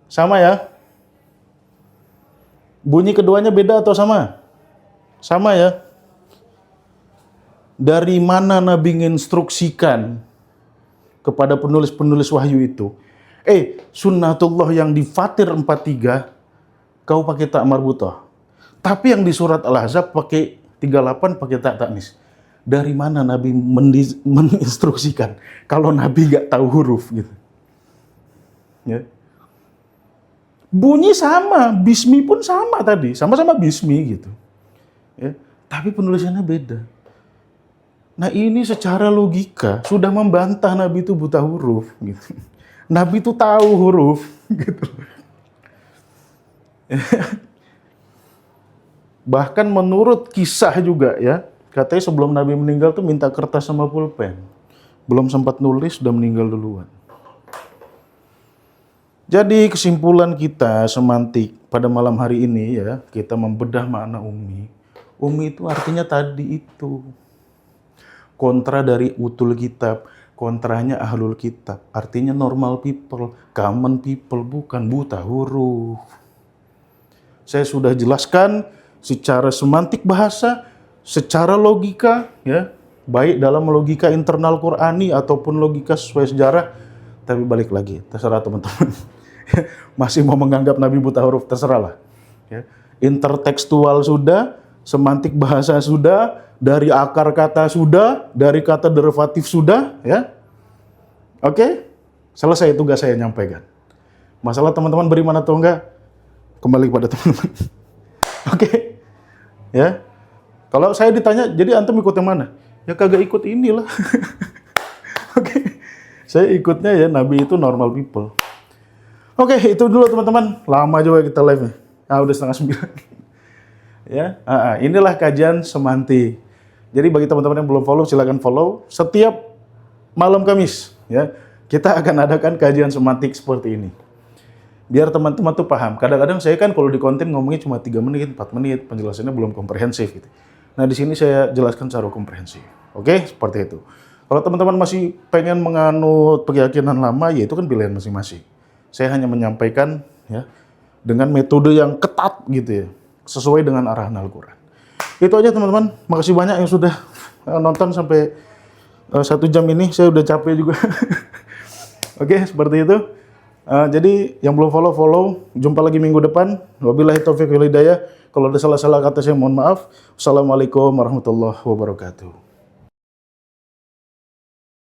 Sama ya? Bunyi keduanya beda atau sama? Sama ya? Dari mana Nabi menginstruksikan kepada penulis-penulis wahyu itu? Sunnatullah yang di Fatir 43 kau pakai tak marbutah. Tapi yang di surat Al-Ahzab pakai 38 pakai tak taknis. Dari mana Nabi menginstruksikan kalau Nabi nggak tahu huruf gitu? Ya. Bunyi sama, bismi pun sama tadi, sama-sama bismi gitu. Ya. Tapi penulisannya beda. Nah ini secara logika sudah membantah Nabi itu buta huruf gitu. Nabi itu tahu huruf gitu. Bahkan menurut kisah juga ya, katanya sebelum Nabi meninggal tuh minta kertas sama pulpen. Belum sempat nulis, sudah meninggal duluan. Jadi kesimpulan kita semantik pada malam hari ini ya, kita membedah makna ummi. Ummi itu artinya tadi itu. Kontra dari utul kitab, kontranya ahlul kitab. Artinya normal people, common people, bukan buta huruf. Saya sudah jelaskan secara semantik bahasa, secara logika, ya, baik dalam logika internal Qur'ani ataupun logika sesuai sejarah. Tapi balik lagi, terserah teman-teman. Masih mau menganggap Nabi buta huruf, terserah lah. Ya. Intertekstual sudah, semantik bahasa sudah, dari akar kata sudah, dari kata derivatif sudah, ya. Oke, selesai tugas saya nyampaikan. Masalah teman-teman beriman atau enggak, kembali kepada teman-teman. Oke. Ya. Kalau saya ditanya, jadi antum ikut yang mana? Ya kagak ikut inilah. Oke. Saya ikutnya ya Nabi itu normal people. Oke, itu dulu teman-teman. Lama juga kita live-nya. Udah 8:30. Ya, inilah kajian semantik. Jadi bagi teman-teman yang belum follow, silakan follow. Setiap malam Kamis, ya, kita akan adakan kajian semantik seperti ini. Biar teman-teman tuh paham. Kadang-kadang saya kan kalau di konten ngomongnya cuma 3 menit, 4 menit, penjelasannya belum komprehensif gitu. Nah, di sini saya jelaskan secara komprehensif. Oke, seperti itu. Kalau teman-teman masih pengen menganut keyakinan lama, ya itu kan pilihan masing-masing. Saya hanya menyampaikan ya dengan metode yang ketat gitu ya. sesuai dengan arahan Al-Quran. Itu aja teman-teman, makasih banyak yang sudah nonton sampai 1 jam ini, saya udah capek juga. Oke, seperti itu. Jadi yang belum follow, jumpa lagi minggu depan. Wabillahi taufiq wal hidayah. Kalau ada salah-salah kata saya mohon maaf. Wassalamualaikum warahmatullahi wabarakatuh.